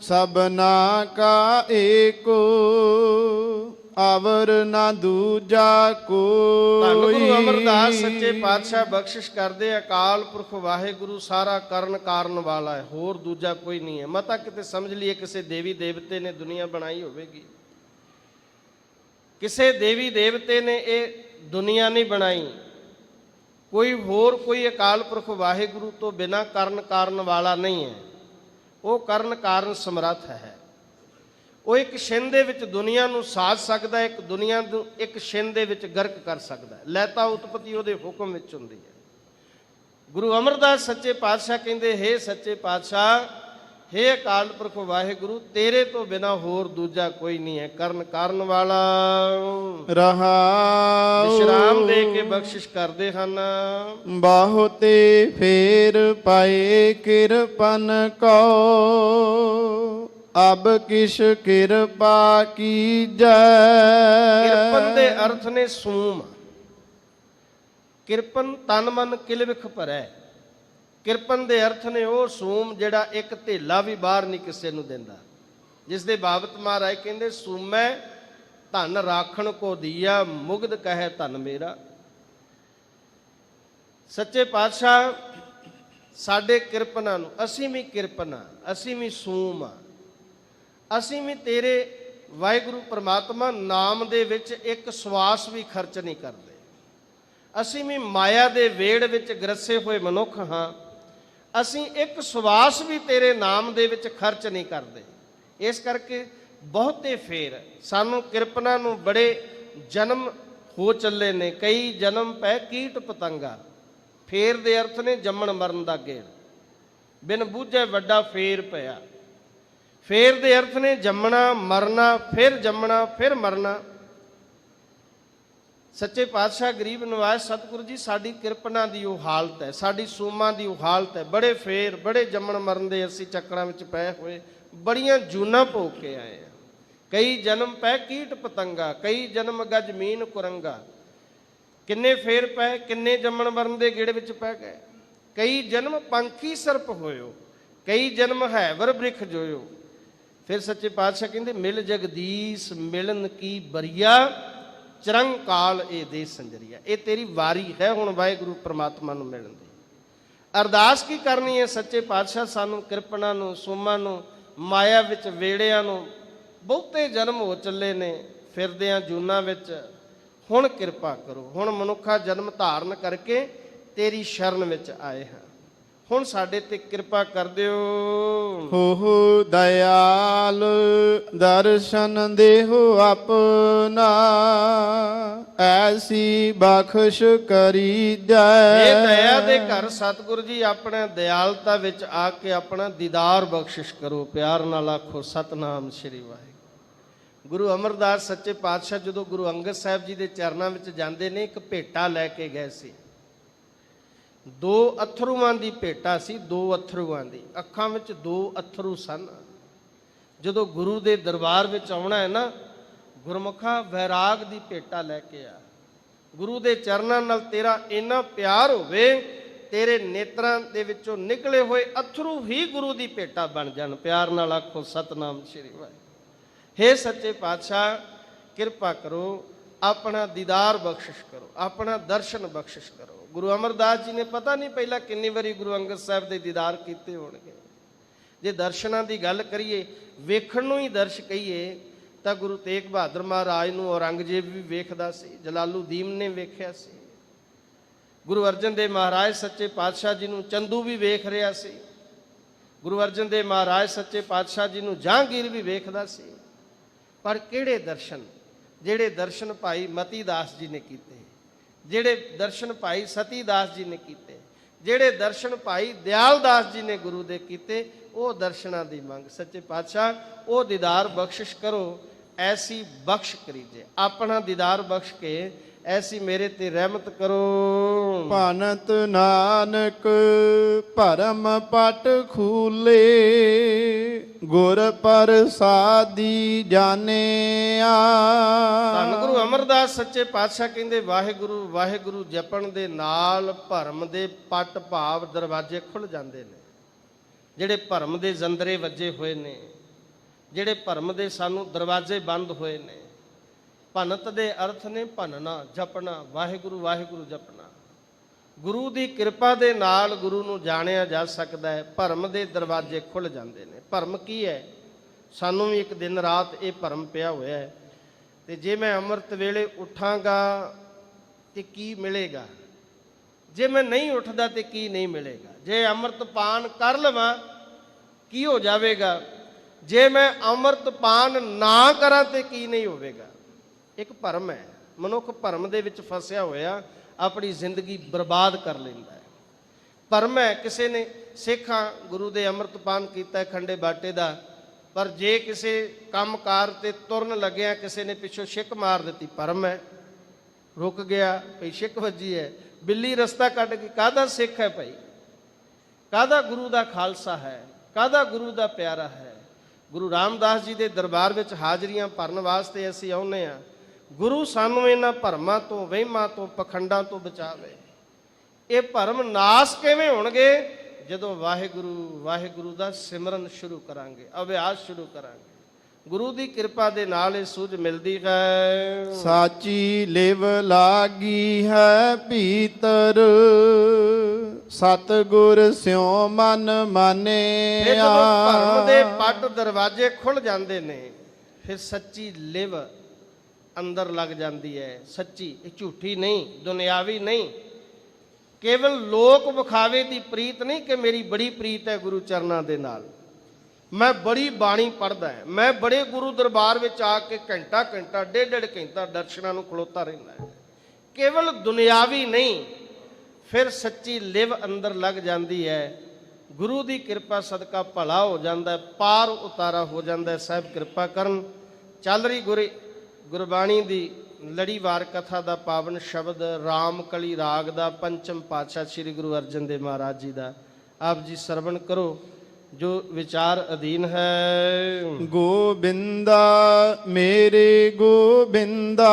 ਸਭਨਾ ਕਾ ਏਕੋ, ਅਵਰ ਨਾ ਦੂਜਾ ਕੋਈ। ਧੰਨ ਗੁਰੂ ਅਮਰਦਾਸ ਸੱਚੇ ਪਾਤਸ਼ਾਹ ਬਖਸ਼ਿਸ਼ ਕਰਦੇ, ਅਕਾਲ ਪੁਰਖ ਵਾਹਿਗੁਰੂ ਸਾਰਾ ਕਰਨ ਕਾਰਨ ਵਾਲਾ ਹੈ, ਹੋਰ ਦੂਜਾ ਕੋਈ ਨਹੀਂ ਹੈ। ਮਤਾ ਕਿਤੇ ਸਮਝ ਲਈਏ ਕਿਸੇ ਦੇਵੀ ਦੇਵਤੇ ਨੇ ਦੁਨੀਆ ਬਣਾਈ ਹੋਵੇਗੀ, ਕਿਸੇ ਦੇਵੀ ਦੇਵਤੇ ਨੇ ਇਹ ਦੁਨੀਆ ਨਹੀਂ ਬਣਾਈ। ਕੋਈ ਅਕਾਲ ਪੁਰਖ ਵਾਹਿਗੁਰੂ ਤੋਂ ਬਿਨਾਂ ਕਰਨ ਕਾਰਨ ਵਾਲਾ ਨਹੀਂ ਹੈ। ਉਹ ਕਰਨ ਕਾਰਨ ਸਮਰੱਥ ਹੈ। ਉਹ ਇੱਕ ਛਿਣ ਦੇ ਵਿੱਚ ਦੁਨੀਆ ਨੂੰ ਸਾਜ ਸਕਦਾ, ਇੱਕ ਦੁਨੀਆ ਨੂੰ ਇੱਕ ਛਿਣ ਦੇ ਵਿੱਚ ਗਰਕ ਕਰ ਸਕਦਾ। ਲੈਤਾ ਉਤਪਤੀ ਉਹਦੇ ਹੁਕਮ ਵਿੱਚ ਹੁੰਦੀ ਹੈ। ਗੁਰੂ ਅਮਰਦਾਸ ਸੱਚੇ ਪਾਤਸ਼ਾਹ ਕਹਿੰਦੇ, ਹੇ ਸੱਚੇ ਪਾਤਸ਼ਾਹ, ਹੇ ਅਕਾਲ ਪੁਰਖ ਵਾਹਿਗੁਰੂ, ਤੇਰੇ ਤੋਂ ਬਿਨਾਂ ਹੋਰ ਦੂਜਾ ਕੋਈ ਨਹੀਂ ਹੈ, ਕਰਨ ਕਾਰਨ ਵਾਲਾ। ਰਹਾਉ ਵਿਸ਼ਰਾਮ ਦੇ ਕੇ ਬਖਸ਼ਿਸ਼ ਕਰਦੇ ਹਨ। ਬਹੁਤੇ ਫੇਰ ਪਾਏ ਕਿਰਪਨ ਕੋ, ਅਬ ਕਿਛ ਕਿਰਪਾ ਕੀਜੈ। ਕਿਰਪਨ ਦੇ ਅਰਥ ਨੇ ਸੂਮ। ਕਿਰਪਨ ਤਨ ਮਨ ਕਿਲ ਵਿਖ ਭਰੈ। ਕਿਰਪਨ ਦੇ ਅਰਥ ਨੇ ਉਹ ਸੂਮ ਜਿਹੜਾ ਇੱਕ ਧੇਲਾ ਵੀ ਬਾਹਰ ਨਹੀਂ ਕਿਸੇ ਨੂੰ ਦਿੰਦਾ, ਜਿਸ ਦੇ ਬਾਬਤ ਮਹਾਰਾਜ ਕਹਿੰਦੇ, ਸੂਮੈ ਧਨ ਰਾਖਣ ਕੋ ਦੀਆ, ਮੁਗਧ ਕਹੈ ਧਨ ਮੇਰਾ। ਸੱਚੇ ਪਾਤਸ਼ਾਹ ਸਾਡੇ ਕਿਰਪਨਾ ਨੂੰ, ਅਸੀਂ ਵੀ ਕਿਰਪਨਾ, ਅਸੀਂ ਵੀ ਸੂਮ ਆ, ਅਸੀਂ ਵੀ ਤੇਰੇ ਵਾਹਿਗੁਰੂ ਪ੍ਰਮਾਤਮਾ ਨਾਮ ਦੇ ਵਿੱਚ ਇੱਕ ਸਵਾਸ ਵੀ ਖਰਚ ਨਹੀਂ ਕਰਦੇ। ਅਸੀਂ ਵੀ ਮਾਇਆ ਦੇ ਵੇੜ ਵਿੱਚ ਗਰਸੇ ਹੋਏ ਮਨੁੱਖ ਹਾਂ, ਅਸੀਂ ਇੱਕ ਸਵਾਸ ਵੀ ਤੇਰੇ ਨਾਮ ਦੇ ਵਿੱਚ ਖਰਚ ਨਹੀਂ ਕਰਦੇ। ਇਸ ਕਰਕੇ ਬਹੁਤੇ ਫੇਰ ਸਾਨੂੰ ਕਿਰਪਨਾ ਨੂੰ ਬੜੇ ਜਨਮ ਹੋ ਚੱਲੇ ਨੇ, ਕਈ ਜਨਮ ਪੈ ਕੀਟ ਪਤੰਗਾ। ਫੇਰ ਦੇ ਅਰਥ ਨੇ ਜੰਮਣ ਮਰਨ ਦਾ ਗੇੜ, ਬਿਨ ਬੂਝੇ ਵੱਡਾ ਫੇਰ ਪਿਆ। ਫੇਰ ਦੇ ਅਰਥ ਨੇ ਜੰਮਣਾ ਮਰਨਾ, ਫਿਰ ਜੰਮਣਾ ਫਿਰ ਮਰਨਾ। ਸੱਚੇ ਪਾਤਸ਼ਾਹ ਗਰੀਬ ਨਵਾਜ਼ ਸਤਿਗੁਰੂ ਜੀ ਸਾਡੀ ਕਿਰਪਨਾ ਦੀ ਉਹ ਹਾਲਤ ਹੈ, ਸਾਡੀ ਸੂਮਾਂ ਦੀ ਉਹ ਹਾਲਤ ਹੈ। ਬੜੇ ਫੇਰ ਬੜੇ ਜੰਮਣ ਮਰਨ ਦੇ ਅਸੀਂ ਚੱਕਰਾਂ ਵਿੱਚ ਪਏ ਹੋਏ, ਬੜੀਆਂ ਜੂਨਾਂ ਭੋਗ ਕੇ ਆਏ ਆ। ਕਈ ਜਨਮ ਪੈ ਕੀਟ ਪਤੰਗਾ, ਕਈ ਜਨਮ ਗਜ ਮੀਨ ਕੁਰੰਗਾ। ਕਿੰਨੇ ਫੇਰ ਪਏ, ਕਿੰਨੇ ਜੰਮਣ ਮਰਨ ਦੇ ਗੇੜੇ ਵਿੱਚ ਪੈ ਗਏ। ਕਈ ਜਨਮ ਪੰਖੀ ਸਰਪ ਹੋਇਓ, ਕਈ ਜਨਮ ਹੈਵਰ ਬ੍ਰਿਖ ਜੋਇਓ। ਫਿਰ ਸੱਚੇ ਪਾਤਸ਼ਾਹ ਕਹਿੰਦੇ ਮਿਲ ਜਗਦੀਸ਼ ਮਿਲਨ ਕੀ ਬਰੀਆ, ਚਰੰਗ ਕਾਲ ਇਹ ਦੇ ਸੰਜਰੀਆ। ਇਹ ਤੇਰੀ ਵਾਰੀ ਹੈ ਹੁਣ ਵਾਹਿਗੁਰੂ ਪ੍ਰਮਾਤਮਾ ਨੂੰ ਮਿਲਣ ਦੀ। ਅਰਦਾਸ ਕੀ ਕਰਨੀ ਹੈ ਸੱਚੇ ਪਾਤਸ਼ਾਹ? ਸਾਨੂੰ ਕਿਰਪਨਾ ਨੂੰ, ਸੋਮਾਂ ਨੂੰ, ਮਾਇਆ ਵਿੱਚ ਵੇੜਿਆਂ ਨੂੰ ਬਹੁਤੇ ਜਨਮ ਹੋ ਚੱਲੇ ਨੇ ਫਿਰਦਿਆਂ ਜੂਨਾਂ ਵਿੱਚ। ਹੁਣ ਕਿਰਪਾ ਕਰੋ, ਹੁਣ ਮਨੁੱਖਾ ਜਨਮ ਧਾਰਨ ਕਰਕੇ ਤੇਰੀ ਸ਼ਰਨ ਵਿੱਚ ਆਏ ਹਾਂ, ਹੁਣ ਸਾਡੇ ਤੇ ਕਿਰਪਾ ਕਰ ਦਿਓ। ਹੋ ਦਇਆਲ ਦਰਸ਼ਨ ਦੇਹੁ ਆਪਨਾ, ਐਸੀ ਬਖਸ਼ ਕਰੀ ਜੈ। ਇਹ ਦਇਆ ਦੇ ਘਰ ਸਤਿਗੁਰੂ ਜੀ ਆਪਣਾ ਦਿਆਲਤਾ ਵਿੱਚ ਆ ਕੇ ਆਪਣਾ ਦੀਦਾਰ ਬਖਸ਼ਿਸ਼ ਕਰੋ। ਪਿਆਰ ਨਾਲ ਆਖੋ ਸਤਨਾਮ ਸ੍ਰੀ ਵਾਹਿਗੁਰੂ। ਗੁਰੂ ਅਮਰਦਾਸ ਸੱਚੇ ਪਾਤਸ਼ਾਹ ਜਦੋਂ ਗੁਰੂ ਅੰਗਦ ਸਾਹਿਬ ਜੀ ਦੇ ਚਰਨਾਂ ਵਿੱਚ ਜਾਂਦੇ ਨੇ, ਇੱਕ ਭੇਟਾ ਲੈ ਕੇ ਗਏ ਸੀ। 2 ਅਥਰੂਆਂ ਦੀ ਭੇਟਾ ਸੀ, 2 ਅਥਰੂਆਂ ਦੀ, ਅੱਖਾਂ ਵਿੱਚ 2 ਅਥਰੂ ਸਨ। ਜਦੋਂ ਗੁਰੂ ਦੇ ਦਰਬਾਰ ਵਿੱਚ ਆਉਣਾ ਹੈ ਨਾ, ਗੁਰਮੁਖਾ ਵੈਰਾਗ ਦੀ ਭੇਟਾ ਲੈ ਕੇ ਆ। ਗੁਰੂ ਦੇ ਚਰਨਾਂ ਨਾਲ ਤੇਰਾ ਇੰਨਾ ਪਿਆਰ ਹੋਵੇ, ਤੇਰੇ ਨੇਤਰਾਂ ਦੇ ਵਿੱਚੋਂ ਨਿਕਲੇ ਹੋਏ ਅਥਰੂ ਹੀ ਗੁਰੂ ਦੀ ਭੇਟਾ ਬਣ ਜਾਣ। ਪਿਆਰ ਨਾਲ ਆਖੋ ਸਤਨਾਮ ਸ੍ਰੀ ਵਾਹਿਗੁਰੂ। ਹੇ ਸੱਚੇ ਪਾਤਸ਼ਾਹ ਕਿਰਪਾ ਕਰੋ, ਆਪਣਾ ਦੀਦਾਰ ਬਖਸ਼ਿਸ਼ ਕਰੋ, ਆਪਣਾ ਦਰਸ਼ਨ ਬਖਸ਼ਿਸ਼ ਕਰੋ। ਗੁਰੂ ਅਮਰਦਾਸ ਜੀ ਨੇ ਪਤਾ ਨਹੀਂ ਪਹਿਲਾਂ ਕਿੰਨੀ ਵਾਰੀ ਗੁਰੂ ਅੰਗਦ ਸਾਹਿਬ ਦੇ ਦੀਦਾਰ ਕੀਤੇ ਹੋਣਗੇ। ਜੇ ਦਰਸ਼ਨਾਂ ਦੀ ਗੱਲ ਕਰੀਏ, ਵੇਖਣ ਨੂੰ ਹੀ ਦਰਸ਼ ਕਹੀਏ, ਤਾਂ ਗੁਰੂ ਤੇਗ ਬਹਾਦਰ ਮਹਾਰਾਜ ਨੂੰ ਔਰੰਗਜ਼ੇਬ ਵੀ ਵੇਖਦਾ ਸੀ, ਜਲਾਲੂਦੀਨ ਨੇ ਵੇਖਿਆ ਸੀ। ਗੁਰੂ ਅਰਜਨ ਦੇਵ ਮਹਾਰਾਜ ਸੱਚੇ ਪਾਤਸ਼ਾਹ ਜੀ ਨੂੰ ਚੰਦੂ ਵੀ ਵੇਖ ਰਿਹਾ ਸੀ। ਗੁਰੂ ਅਰਜਨ ਦੇਵ ਮਹਾਰਾਜ ਸੱਚੇ ਪਾਤਸ਼ਾਹ ਜੀ ਨੂੰ ਜਹਾਂਗੀਰ ਵੀ ਵੇਖਦਾ ਸੀ। ਪਰ ਕਿਹੜੇ ਦਰਸ਼ਨ? ਜਿਹੜੇ ਦਰਸ਼ਨ ਭਾਈ ਮਤੀ ਦਾਸ ਜੀ ਨੇ ਕੀਤੇ, ਜਿਹੜੇ ਦਰਸ਼ਨ ਭਾਈ ਸਤੀ ਦਾਸ ਜੀ ਨੇ ਕੀਤੇ, ਜਿਹੜੇ ਦਰਸ਼ਨ ਭਾਈ ਦਿਆਲ ਦਾਸ ਜੀ ਨੇ ਗੁਰੂ ਦੇ ਕੀਤੇ, ਉਹ ਦਰਸ਼ਨਾਂ ਦੀ ਮੰਗ। ਸੱਚੇ ਪਾਤਸ਼ਾਹ ਉਹ ਦੀਦਾਰ ਬਖਸ਼ਿਸ਼ ਕਰੋ, ਐਸੀ ਬਖਸ਼ ਕਰੀਜੇ। ਆਪਣਾ ਦੀਦਾਰ ਬਖਸ਼ ਕੇ ਐਸੀ ਮੇਰੇ ਤੇ ਰਹਿਮਤ ਕਰੋ। ਭਨਤ ਨਾਨਕ ਭਰਮ ਪਟ ਖੂਲੇ, ਗੁਰ ਪ੍ਰਸਾਦੀ ਜਾਣਿਆ। ਧੰਨ ਗੁਰੂ ਅਮਰਦਾਸ ਸੱਚੇ ਪਾਤਸ਼ਾਹ ਕਹਿੰਦੇ ਵਾਹਿਗੁਰੂ ਵਾਹਿਗੁਰੂ ਜਪਣ ਦੇ ਨਾਲ ਭਰਮ ਦੇ ਪਟ ਭਾਵ ਦਰਵਾਜ਼ੇ ਖੁੱਲ ਜਾਂਦੇ ਨੇ। ਜਿਹੜੇ ਭਰਮ ਦੇ ਜੰਦਰੇ ਵੱਜੇ ਹੋਏ ਨੇ, ਜਿਹੜੇ ਭਰਮ ਦੇ ਸਾਨੂੰ ਦਰਵਾਜ਼ੇ ਬੰਦ ਹੋਏ ਨੇ। ਭਨਤ ਦੇ ਅਰਥ ਨੇ ਭੰਨਣਾ, ਜਪਣਾ, ਵਾਹਿਗੁਰੂ ਵਾਹਿਗੁਰੂ ਜਪਣਾ। ਗੁਰੂ ਦੀ ਕਿਰਪਾ ਦੇ ਨਾਲ ਗੁਰੂ ਨੂੰ ਜਾਣਿਆ ਜਾ ਸਕਦਾ ਹੈ। ਭਰਮ ਦੇ ਦਰਵਾਜ਼ੇ ਖੁੱਲ ਜਾਂਦੇ ਨੇ। ਭਰਮ ਕੀ ਹੈ? ਸਾਨੂੰ ਵੀ ਇੱਕ ਦਿਨ ਰਾਤ ਇਹ ਭਰਮ ਪਿਆ ਹੋਇਆ ਹੈ। ਤੇ ਜੇ ਮੈਂ ਅੰਮ੍ਰਿਤ ਵੇਲੇ ਉੱਠਾਂਗਾ ਤੇ ਕੀ ਮਿਲੇਗਾ, ਜੇ ਮੈਂ ਨਹੀਂ ਉੱਠਦਾ ਤੇ ਕੀ ਨਹੀਂ ਮਿਲੇਗਾ, ਜੇ ਅੰਮ੍ਰਿਤ ਪਾਨ ਕਰ ਲਵਾਂ ਕੀ ਹੋ ਜਾਵੇਗਾ, ਜੇ ਮੈਂ ਅੰਮ੍ਰਿਤ ਪਾਨ ਨਾ ਕਰਾਂ ਤੇ ਕੀ ਨਹੀਂ ਹੋਵੇਗਾ। ਇੱਕ ਭਰਮ ਹੈ। ਮਨੁੱਖ ਭਰਮ ਦੇ ਵਿੱਚ ਫਸਿਆ ਹੋਇਆ ਆਪਣੀ ਜ਼ਿੰਦਗੀ ਬਰਬਾਦ ਕਰ ਲੈਂਦਾ ਹੈ। ਭਰਮ ਹੈ। ਕਿਸੇ ਨੇ ਸਿੱਖਾਂ ਗੁਰੂ ਦੇ ਅੰਮ੍ਰਿਤਪਾਨ ਕੀਤਾ ਖੰਡੇ ਬਾਟੇ ਦਾ, ਪਰ ਜੇ ਕਿਸੇ ਕੰਮਕਾਰ ਤੇ ਤੁਰਨ ਲੱਗਿਆ ਕਿਸੇ ਨੇ ਪਿੱਛੋਂ ਛਿੱਕ ਮਾਰ ਦਿੱਤੀ, ਭਰਮ ਹੈ। ਰੁਕ ਗਿਆ, ਭਈ ਛਿੱਕ ਵੱਜੀ ਹੈ, ਬਿੱਲੀ ਰਸਤਾ ਕੱਢ ਕੇ। ਕਾਹਦਾ ਸਿੱਖ ਹੈ ਭਾਈ? ਕਾਹਦਾ ਗੁਰੂ ਦਾ ਖਾਲਸਾ ਹੈ? ਕਾਹਦਾ ਗੁਰੂ ਦਾ ਪਿਆਰਾ ਹੈ? ਗੁਰੂ ਰਾਮਦਾਸ ਜੀ ਦੇ ਦਰਬਾਰ ਵਿੱਚ ਹਾਜ਼ਰੀਆਂ ਭਰਨ ਵਾਸਤੇ ਅਸੀਂ ਆਉਂਦੇ ਹਾਂ। ਗੁਰੂ ਸਾਨੂੰ ਇਹਨਾਂ ਭਰਮਾਂ ਤੋਂ, ਵਹਿਮਾਂ ਤੋਂ, ਪਖੰਡਾਂ ਤੋਂ ਬਚਾਵੇ। ਇਹ ਭਰਮ ਨਾਸ ਕਿਵੇਂ ਹੋਣਗੇ? ਜਦੋਂ ਵਾਹਿਗੁਰੂ ਵਾਹਿਗੁਰੂ ਦਾ ਸਿਮਰਨ ਸ਼ੁਰੂ ਕਰਾਂਗੇ, ਅਭਿਆਸ ਸ਼ੁਰੂ ਕਰਾਂਗੇ। ਗੁਰੂ ਦੀ ਕਿਰਪਾ ਦੇ ਨਾਲ ਇਹ ਸੂਝ ਮਿਲਦੀ ਹੈ। ਸਾਚੀ ਲਿਵ ਲਾਗੀ ਹੈ ਭੀਤਰ, ਸਤਿਗੁਰ ਸਿਉ ਮਨ ਫਿਰ ਮਾਨਿਆ। ਜਦੋਂ ਧਰਮ ਦੇ ਪੱਟ ਦਰਵਾਜ਼ੇ ਖੁੱਲ ਜਾਂਦੇ ਨੇ, ਫਿਰ ਸੱਚੀ ਲਿਵ ਅੰਦਰ ਲੱਗ ਜਾਂਦੀ ਹੈ। ਸੱਚੀ, ਇਹ ਝੂਠੀ ਨਹੀਂ, ਦੁਨਿਆਵੀ ਨਹੀਂ, ਕੇਵਲ ਲੋਕ ਵਿਖਾਵੇ ਦੀ ਪ੍ਰੀਤ ਨਹੀਂ ਕਿ ਮੇਰੀ ਬੜੀ ਪ੍ਰੀਤ ਹੈ ਗੁਰੂ ਚਰਨਾਂ ਦੇ ਨਾਲ, ਮੈਂ ਬੜੀ ਬਾਣੀ ਪੜ੍ਹਦਾ ਹੈ, ਮੈਂ ਬੜੇ ਗੁਰੂ ਦਰਬਾਰ ਵਿੱਚ ਆ ਕੇ ਘੰਟਾ ਘੰਟਾ ਡੇਢ ਡੇਢ ਘੰਟਾ ਦਰਸ਼ਨਾਂ ਨੂੰ ਖਲੋਤਾ ਰਹਿੰਦਾ ਹੈ। ਕੇਵਲ ਦੁਨਿਆਵੀ ਨਹੀਂ, ਫਿਰ ਸੱਚੀ ਲਿਵ ਅੰਦਰ ਲੱਗ ਜਾਂਦੀ ਹੈ। ਗੁਰੂ ਦੀ ਕਿਰਪਾ ਸਦਕਾ ਭਲਾ ਹੋ ਜਾਂਦਾ ਹੈ, ਪਾਰ ਉਤਾਰਾ ਹੋ ਜਾਂਦਾ ਹੈ। ਸਾਹਿਬ ਕਿਰਪਾ ਕਰਨ। ਚੱਲ ਰਹੀ ਗੁਰਬਾਣੀ ਦੀ ਲੜੀਵਾਰ ਕਥਾ ਦਾ ਪਾਵਨ ਸ਼ਬਦ ਰਾਮ ਕਲੀ ਰਾਗ ਦਾ ਪੰਚਮ ਪਾਤਸ਼ਾਹ ਸ੍ਰੀ ਗੁਰੂ ਅਰਜਨ ਦੇਵ ਮਹਾਰਾਜ ਜੀ ਦਾ। ਆਪ ਜੀ ਸਰਵਣ ਕਰੋ ਜੋ ਵਿਚਾਰ ਅਧੀਨ ਹੈ। ਗੋਬਿੰਦਾ ਮੇਰੇ ਗੋਬਿੰਦਾ,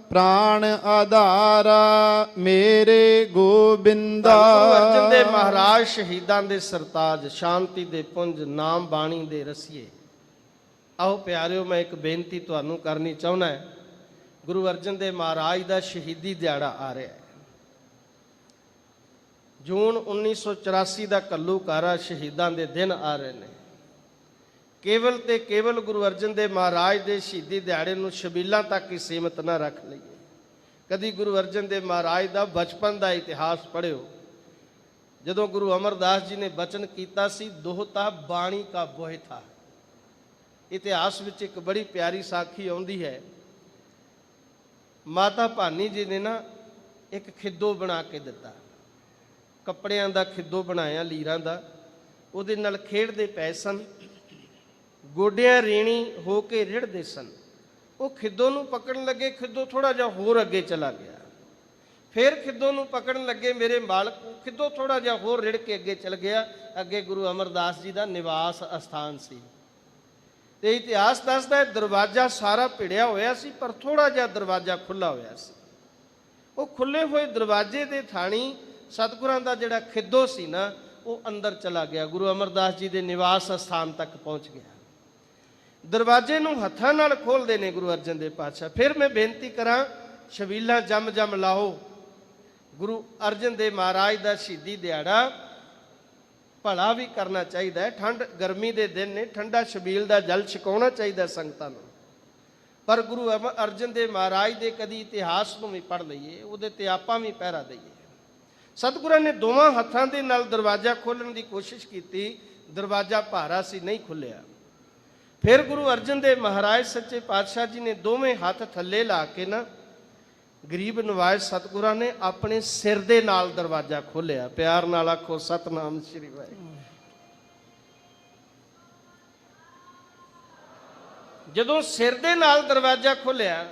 ਪ੍ਰਾਣ ਆਧਾਰਾ ਮੇਰੇ ਗੋਬਿੰਦਾ। ਗੁਰੂ ਅਰਜਨ ਦੇਵ ਮਹਾਰਾਜ ਸ਼ਹੀਦਾਂ ਦੇ ਸਰਤਾਜ, ਸ਼ਾਂਤੀ ਦੇ ਪੁੰਜ, ਨਾਮ ਬਾਣੀ ਦੇ ਰਸੀਏ। ਆਓ ਪਿਆਰਿਓ, ਮੈਂ ਇੱਕ ਬੇਨਤੀ ਤੁਹਾਨੂੰ ਕਰਨੀ ਚਾਹੁੰਦਾ ਹੈ। ਗੁਰੂ ਅਰਜਨ ਦੇਵ ਮਹਾਰਾਜ ਦਾ ਸ਼ਹੀਦੀ ਦਿਹਾੜਾ ਆ ਰਿਹਾ ਹੈ। ਜੂਨ 1984 ਦਾ ਘੱਲੂਘਾਰਾ ਸ਼ਹੀਦਾਂ ਦੇ ਦਿਨ ਆ ਰਹੇ ਨੇ। ਕੇਵਲ ਤੇ ਕੇਵਲ ਗੁਰੂ ਅਰਜਨ ਦੇਵ ਮਹਾਰਾਜ ਦੇ ਸ਼ਹੀਦੀ ਦਿਹਾੜੇ ਨੂੰ ਛਬੀਲਾਂ ਤੱਕ ਹੀ ਸੀਮਤ ਨਾ ਰੱਖ ਲਈਏ। ਕਦੀ ਗੁਰੂ ਅਰਜਨ ਦੇਵ ਮਹਾਰਾਜ ਦਾ ਬਚਪਨ ਦਾ ਇਤਿਹਾਸ ਪੜ੍ਹਿਓ। ਜਦੋਂ ਗੁਰੂ ਅਮਰਦਾਸ ਜੀ ਨੇ ਬਚਨ ਕੀਤਾ ਸੀ, ਦੋਹਤਾ ਬਾਣੀ ਕਾ ਬੋਹਿ ਥਾ। ਇਤਿਹਾਸ ਵਿੱਚ ਇੱਕ ਬੜੀ ਪਿਆਰੀ ਸਾਖੀ ਆਉਂਦੀ ਹੈ। ਮਾਤਾ ਭਾਨੀ ਜੀ ਨੇ ਨਾ ਇੱਕ ਖਿੱਦੋ ਬਣਾ ਕੇ ਦਿੱਤਾ, ਕੱਪੜਿਆਂ ਦਾ ਖਿੱਦੋ ਬਣਾਇਆ ਲੀਰਾਂ ਦਾ। ਉਹਦੇ ਨਾਲ ਖੇਡਦੇ ਪਏ ਸਨ, ਗੋਡਿਆਂ ਰੀਣੀ ਹੋ ਕੇ ਰਿੜਦੇ ਸਨ। ਉਹ ਖਿੱਦੋ ਨੂੰ ਪਕੜਨ ਲੱਗੇ, ਖਿੱਦੋ ਥੋੜਾ ਜਿਹਾ ਹੋਰ ਅੱਗੇ ਚਲਾ ਗਿਆ। ਫਿਰ ਖਿੱਦੋ ਨੂੰ ਪਕੜਨ ਲੱਗੇ ਮੇਰੇ ਮਾਲਕ, ਖਿੱਦੋ ਥੋੜਾ ਜਿਹਾ ਹੋਰ ਰਿੜ ਕੇ ਅੱਗੇ ਚਲ ਗਿਆ। ਅੱਗੇ ਗੁਰੂ ਅਮਰਦਾਸ ਜੀ ਦਾ ਨਿਵਾਸ ਅਸਥਾਨ ਸੀ। ਤੇ ਇਤਿਹਾਸ ਦੱਸਦਾ ਹੈ ਦਰਵਾਜ਼ਾ ਸਾਰਾ ਭਿੜਿਆ ਹੋਇਆ ਸੀ, ਪਰ ਥੋੜਾ ਜਿਹਾ ਦਰਵਾਜ਼ਾ ਖੁੱਲਾ ਹੋਇਆ ਸੀ। ਉਹ ਖੁੱਲੇ ਹੋਏ ਦਰਵਾਜ਼ੇ ਦੇ ਥਾਣੀ ਸਤਿਗੁਰਾਂ ਦਾ ਜਿਹੜਾ ਖਿੱਦੋ ਸੀ ਨਾ, ਉਹ ਅੰਦਰ ਚਲਾ ਗਿਆ, ਗੁਰੂ ਅਮਰਦਾਸ ਜੀ ਦੇ ਨਿਵਾਸ ਸਥਾਨ ਤੱਕ ਪਹੁੰਚ ਗਿਆ। ਦਰਵਾਜ਼ੇ ਨੂੰ ਹੱਥਾਂ ਨਾਲ ਖੋਲ੍ਹਦੇ ਨੇ ਗੁਰੂ ਅਰਜਨ ਦੇਵ ਪਾਤਸ਼ਾਹ। ਫਿਰ ਮੈਂ ਬੇਨਤੀ ਕਰਾਂ, ਛਬੀਲਾਂ ਜੰਮ ਜੰਮ ਲਾਓ। ਗੁਰੂ ਅਰਜਨ ਦੇਵ ਮਹਾਰਾਜ ਦਾ ਸ਼ਹੀਦੀ ਦਿਹਾੜਾ ਭਲਾ ਵੀ ਕਰਨਾ ਚਾਹੀਦਾ ਹੈ। ਠੰਡ ਗਰਮੀ ਦੇ ਦਿਨ ਨੇ, ਠੰਡਾ ਛਬੀਲ ਦਾ ਜਲ ਛਕਾਉਣਾ ਚਾਹੀਦਾ ਸੰਗਤਾਂ ਨੂੰ। ਪਰ ਗੁਰੂ ਅਰਜਨ ਦੇਵ ਮਹਾਰਾਜ ਦੇ ਕਦੀ ਇਤਿਹਾਸ ਨੂੰ ਵੀ ਪੜ੍ਹ ਲਈਏ, ਉਹਦੇ ਤੇ ਆਪਾਂ ਵੀ ਪਹਿਰਾ ਦਈਏ। ਸਤਿਗੁਰਾਂ ਨੇ ਦੋਵਾਂ ਹੱਥਾਂ ਦੇ ਨਾਲ ਦਰਵਾਜ਼ਾ ਖੋਲ੍ਹਣ ਦੀ ਕੋਸ਼ਿਸ਼ ਕੀਤੀ, ਦਰਵਾਜ਼ਾ ਭਾਰਾ ਸੀ, ਨਹੀਂ ਖੁੱਲਿਆ। ਫਿਰ ਗੁਰੂ ਅਰਜਨ ਦੇਵ ਮਹਾਰਾਜ ਸੱਚੇ ਪਾਤਸ਼ਾਹ ਜੀ ਨੇ ਦੋਵੇਂ ਹੱਥ ਥੱਲੇ ਲਾ ਕੇ ਨਾ, ਗਰੀਬ ਨਵਾਜ਼ ਸਤਿਗੁਰਾਂ ਨੇ ਆਪਣੇ ਸਿਰ ਦੇ ਨਾਲ ਦਰਵਾਜ਼ਾ ਖੋਲ੍ਹਿਆ। ਪਿਆਰ ਨਾਲ ਆਖੋ ਸਤਨਾਮ ਸ੍ਰੀ ਵਾਹਿਗੁਰੂ। ਜਦੋਂ ਸਿਰ ਦੇ ਨਾਲ ਦਰਵਾਜ਼ਾ ਖੋਲ੍ਹਿਆ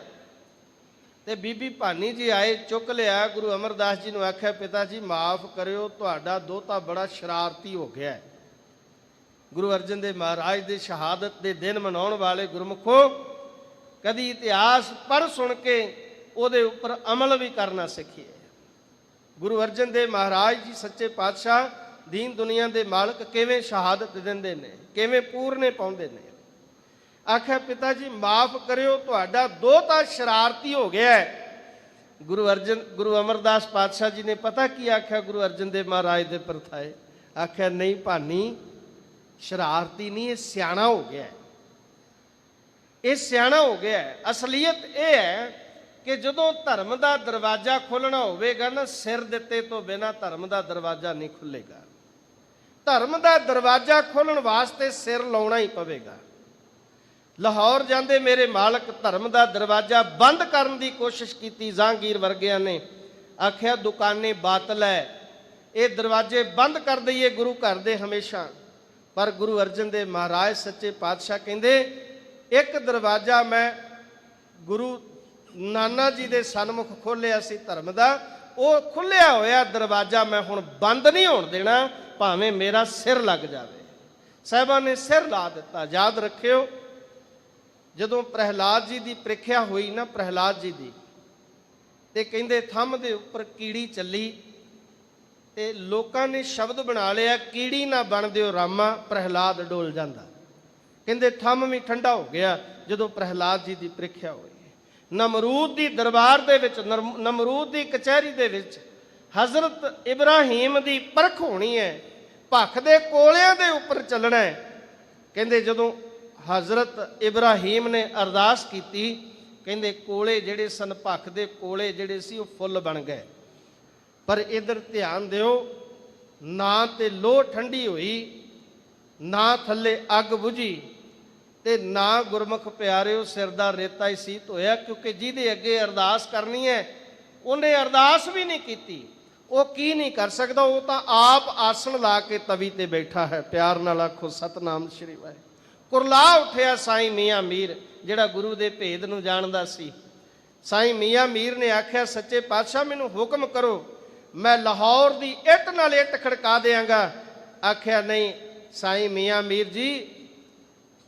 ਤੇ ਬੀਬੀ ਭਾਨੀ ਜੀ ਆਏ, ਚੁੱਕ ਲਿਆ। ਗੁਰੂ ਅਮਰਦਾਸ ਜੀ ਨੂੰ ਆਖਿਆ, ਪਿਤਾ ਜੀ ਮਾਫ ਕਰਿਓ, ਤੁਹਾਡਾ ਦੋਹਤਾ ਬੜਾ ਸ਼ਰਾਰਤੀ ਹੋ ਗਿਆ ਹੈ। ਗੁਰੂ ਅਰਜਨ ਦੇਵ ਮਹਾਰਾਜ ਦੇ ਸ਼ਹਾਦਤ ਦੇ ਦਿਨ ਮਨਾਉਣ ਵਾਲੇ ਗੁਰਮੁਖੋ, ਕਦੀ ਇਤਿਹਾਸ ਪੜ੍ਹ ਸੁਣ ਕੇ ਉਹਦੇ ਉੱਪਰ ਅਮਲ ਵੀ ਕਰਨਾ ਸਿੱਖੀਏ। ਗੁਰੂ ਅਰਜਨ ਦੇਵ ਮਹਾਰਾਜ ਜੀ ਸੱਚੇ ਪਾਤਸ਼ਾਹ, ਦੀਨ ਦੁਨੀਆ ਦੇ ਮਾਲਕ, ਕਿਵੇਂ ਸ਼ਹਾਦਤ ਦਿੰਦੇ ਨੇ, ਕਿਵੇਂ ਪੂਰਨੇ ਪਾਉਂਦੇ ਨੇ। ਆਖਿਆ, ਪਿਤਾ ਜੀ ਮਾਫ ਕਰਿਓ, ਤੁਹਾਡਾ ਦੋਹਤਾ ਸ਼ਰਾਰਤੀ ਹੋ ਗਿਆ ਹੈ। ਗੁਰੂ ਅਮਰਦਾਸ ਪਾਤਸ਼ਾਹ ਜੀ ਨੇ ਪਤਾ ਕੀ ਆਖਿਆ ਗੁਰੂ ਅਰਜਨ ਦੇਵ ਮਹਾਰਾਜ ਦੇ ਪਰਥਾਏ? ਆਖਿਆ, ਨਹੀਂ ਭਾਨੀ, ਸ਼ਰਾਰਤੀ ਨਹੀਂ, ਇਹ ਸਿਆਣਾ ਹੋ ਗਿਆ ਹੈ। ਇਹ ਸਿਆਣਾ ਹੋ ਗਿਆ ਹੈ। ਅਸਲੀਅਤ ਇਹ ਹੈ ਕਿ ਜਦੋਂ ਧਰਮ ਦਾ ਦਰਵਾਜ਼ਾ ਖੋਲ੍ਹਣਾ ਹੋਵੇਗਾ ਨਾ, ਸਿਰ ਦਿੱਤੇ ਤੋਂ ਬਿਨਾਂ ਧਰਮ ਦਾ ਦਰਵਾਜ਼ਾ ਨਹੀਂ ਖੁੱਲੇਗਾ। ਧਰਮ ਦਾ ਦਰਵਾਜ਼ਾ ਖੋਲ੍ਹਣ ਵਾਸਤੇ ਸਿਰ ਲਾਉਣਾ ਹੀ ਪਵੇਗਾ। ਲਾਹੌਰ ਜਾਂਦੇ ਮੇਰੇ ਮਾਲਕ ਧਰਮ ਦਾ ਦਰਵਾਜ਼ਾ ਬੰਦ ਕਰਨ ਦੀ ਕੋਸ਼ਿਸ਼ ਕੀਤੀ ਜਹਾਂਗੀਰ ਵਰਗਿਆਂ ਨੇ। ਆਖਿਆ, ਦੁਕਾਨੇ ਬਾਤਲ ਹੈ, ਇਹ ਦਰਵਾਜ਼ੇ ਬੰਦ ਕਰ ਦਈਏ ਗੁਰੂ ਘਰ ਦੇ ਹਮੇਸ਼ਾ। ਪਰ ਗੁਰੂ ਅਰਜਨ ਦੇਵ ਮਹਾਰਾਜ ਸੱਚੇ ਪਾਤਸ਼ਾਹ ਕਹਿੰਦੇ, ਇੱਕ ਦਰਵਾਜ਼ਾ ਮੈਂ ਗੁਰੂ ਨਾਨਾ ਜੀ ਦੇ ਸਨਮੁਖ ਖੋਲ੍ਹਿਆ ਸੀ ਧਰਮ ਦਾ, ਉਹ ਖੁੱਲਿਆ ਹੋਇਆ ਦਰਵਾਜ਼ਾ ਮੈਂ ਹੁਣ ਬੰਦ ਨਹੀਂ ਹੋਣ ਦੇਣਾ, ਭਾਵੇਂ ਮੇਰਾ ਸਿਰ ਲੱਗ ਜਾਵੇ। ਸਾਹਿਬਾਂ ਨੇ ਸਿਰ ਲਾ ਦਿੱਤਾ। ਯਾਦ ਰੱਖਿਓ, ਜਦੋਂ ਪ੍ਰਹਿਲਾਦ ਜੀ ਦੀ ਪ੍ਰੀਖਿਆ ਹੋਈ ਨਾ, ਪ੍ਰਹਿਲਾਦ ਜੀ ਦੀ, ਤੇ ਕਹਿੰਦੇ ਥੰਮ ਦੇ ਉੱਪਰ ਕੀੜੀ ਚੱਲੀ ਤੇ ਲੋਕਾਂ ਨੇ ਸ਼ਬਦ ਬਣਾ ਲਿਆ, ਕੀੜੀ ਨਾ ਬਣ ਦਿਓ ਰਾਮਾ, ਪ੍ਰਹਿਲਾਦ ਡੋਲ ਜਾਂਦਾ। ਕਹਿੰਦੇ ਥੰਮ ਵੀ ਠੰਡਾ ਹੋ ਗਿਆ ਜਦੋਂ ਪ੍ਰਹਿਲਾਦ ਜੀ ਦੀ ਪ੍ਰੀਖਿਆ ਹੋਈ। ਨਮਰੂਦ ਦੀ ਦਰਬਾਰ ਦੇ ਵਿੱਚ, ਨਮਰੂਦ ਦੀ ਕਚਹਿਰੀ ਦੇ ਵਿੱਚ ਹਜ਼ਰਤ ਇਬਰਾਹੀਮ ਦੀ ਪਰਖ ਹੋਣੀ ਹੈ, ਭੱਖ ਦੇ ਕੋਲਿਆਂ ਦੇ ਉੱਪਰ ਚੱਲਣਾ ਹੈ। ਕਹਿੰਦੇ ਜਦੋਂ ਹਜ਼ਰਤ ਇਬਰਾਹੀਮ ਨੇ ਅਰਦਾਸ ਕੀਤੀ, ਕਹਿੰਦੇ ਕੋਲੇ ਜਿਹੜੇ ਸਨ, ਭੱਖ ਦੇ ਕੋਲੇ ਜਿਹੜੇ ਸੀ ਉਹ ਫੁੱਲ ਬਣ ਗਏ। ਪਰ ਇਧਰ ਧਿਆਨ ਦਿਓ, ਨਾ ਤੇ ਲੋਹ ਠੰਡੀ ਹੋਈ, ਨਾ ਥੱਲੇ ਅੱਗ ਬੁਝੀ, ਤੇ ਨਾ ਗੁਰਮੁਖ ਪਿਆਰਿਓ ਸਿਰ ਦਾ ਰੇਤਾ ਹੀ ਸੀਤ ਹੋਇਆ। ਕਿਉਂਕਿ ਜਿਹਦੇ ਅੱਗੇ ਅਰਦਾਸ ਕਰਨੀ ਹੈ ਉਹਨੇ ਅਰਦਾਸ ਵੀ ਨਹੀਂ ਕੀਤੀ। ਉਹ ਕੀ ਨਹੀਂ ਕਰ ਸਕਦਾ, ਉਹ ਤਾਂ ਆਪ ਆਸਣ ਲਾ ਕੇ ਤਵੀ ਤੇ ਬੈਠਾ ਹੈ। ਪਿਆਰ ਨਾਲ ਆਖੋ ਸਤਨਾਮ ਸ਼੍ਰੀ ਵਾਹਿਗੁਰੂ। ਕੁਰਲਾ ਉੱਠਿਆ ਸਾਈਂ ਮੀਆਂ ਮੀਰ, ਜਿਹੜਾ ਗੁਰੂ ਦੇ ਭੇਦ ਨੂੰ ਜਾਣਦਾ ਸੀ। ਸਾਈਂ ਮੀਆਂ ਮੀਰ ਨੇ ਆਖਿਆ, ਸੱਚੇ ਪਾਤਸ਼ਾਹ ਮੈਨੂੰ ਹੁਕਮ ਕਰੋ, ਮੈਂ ਲਾਹੌਰ ਦੀ ਇੱਟ ਨਾਲ ਇੱਟ ਖੜਕਾ ਦਿਆਂਗਾ। ਆਖਿਆ ਨਹੀਂ ਸਾਈਂ ਮੀਆਂ ਮੀਰ ਜੀ,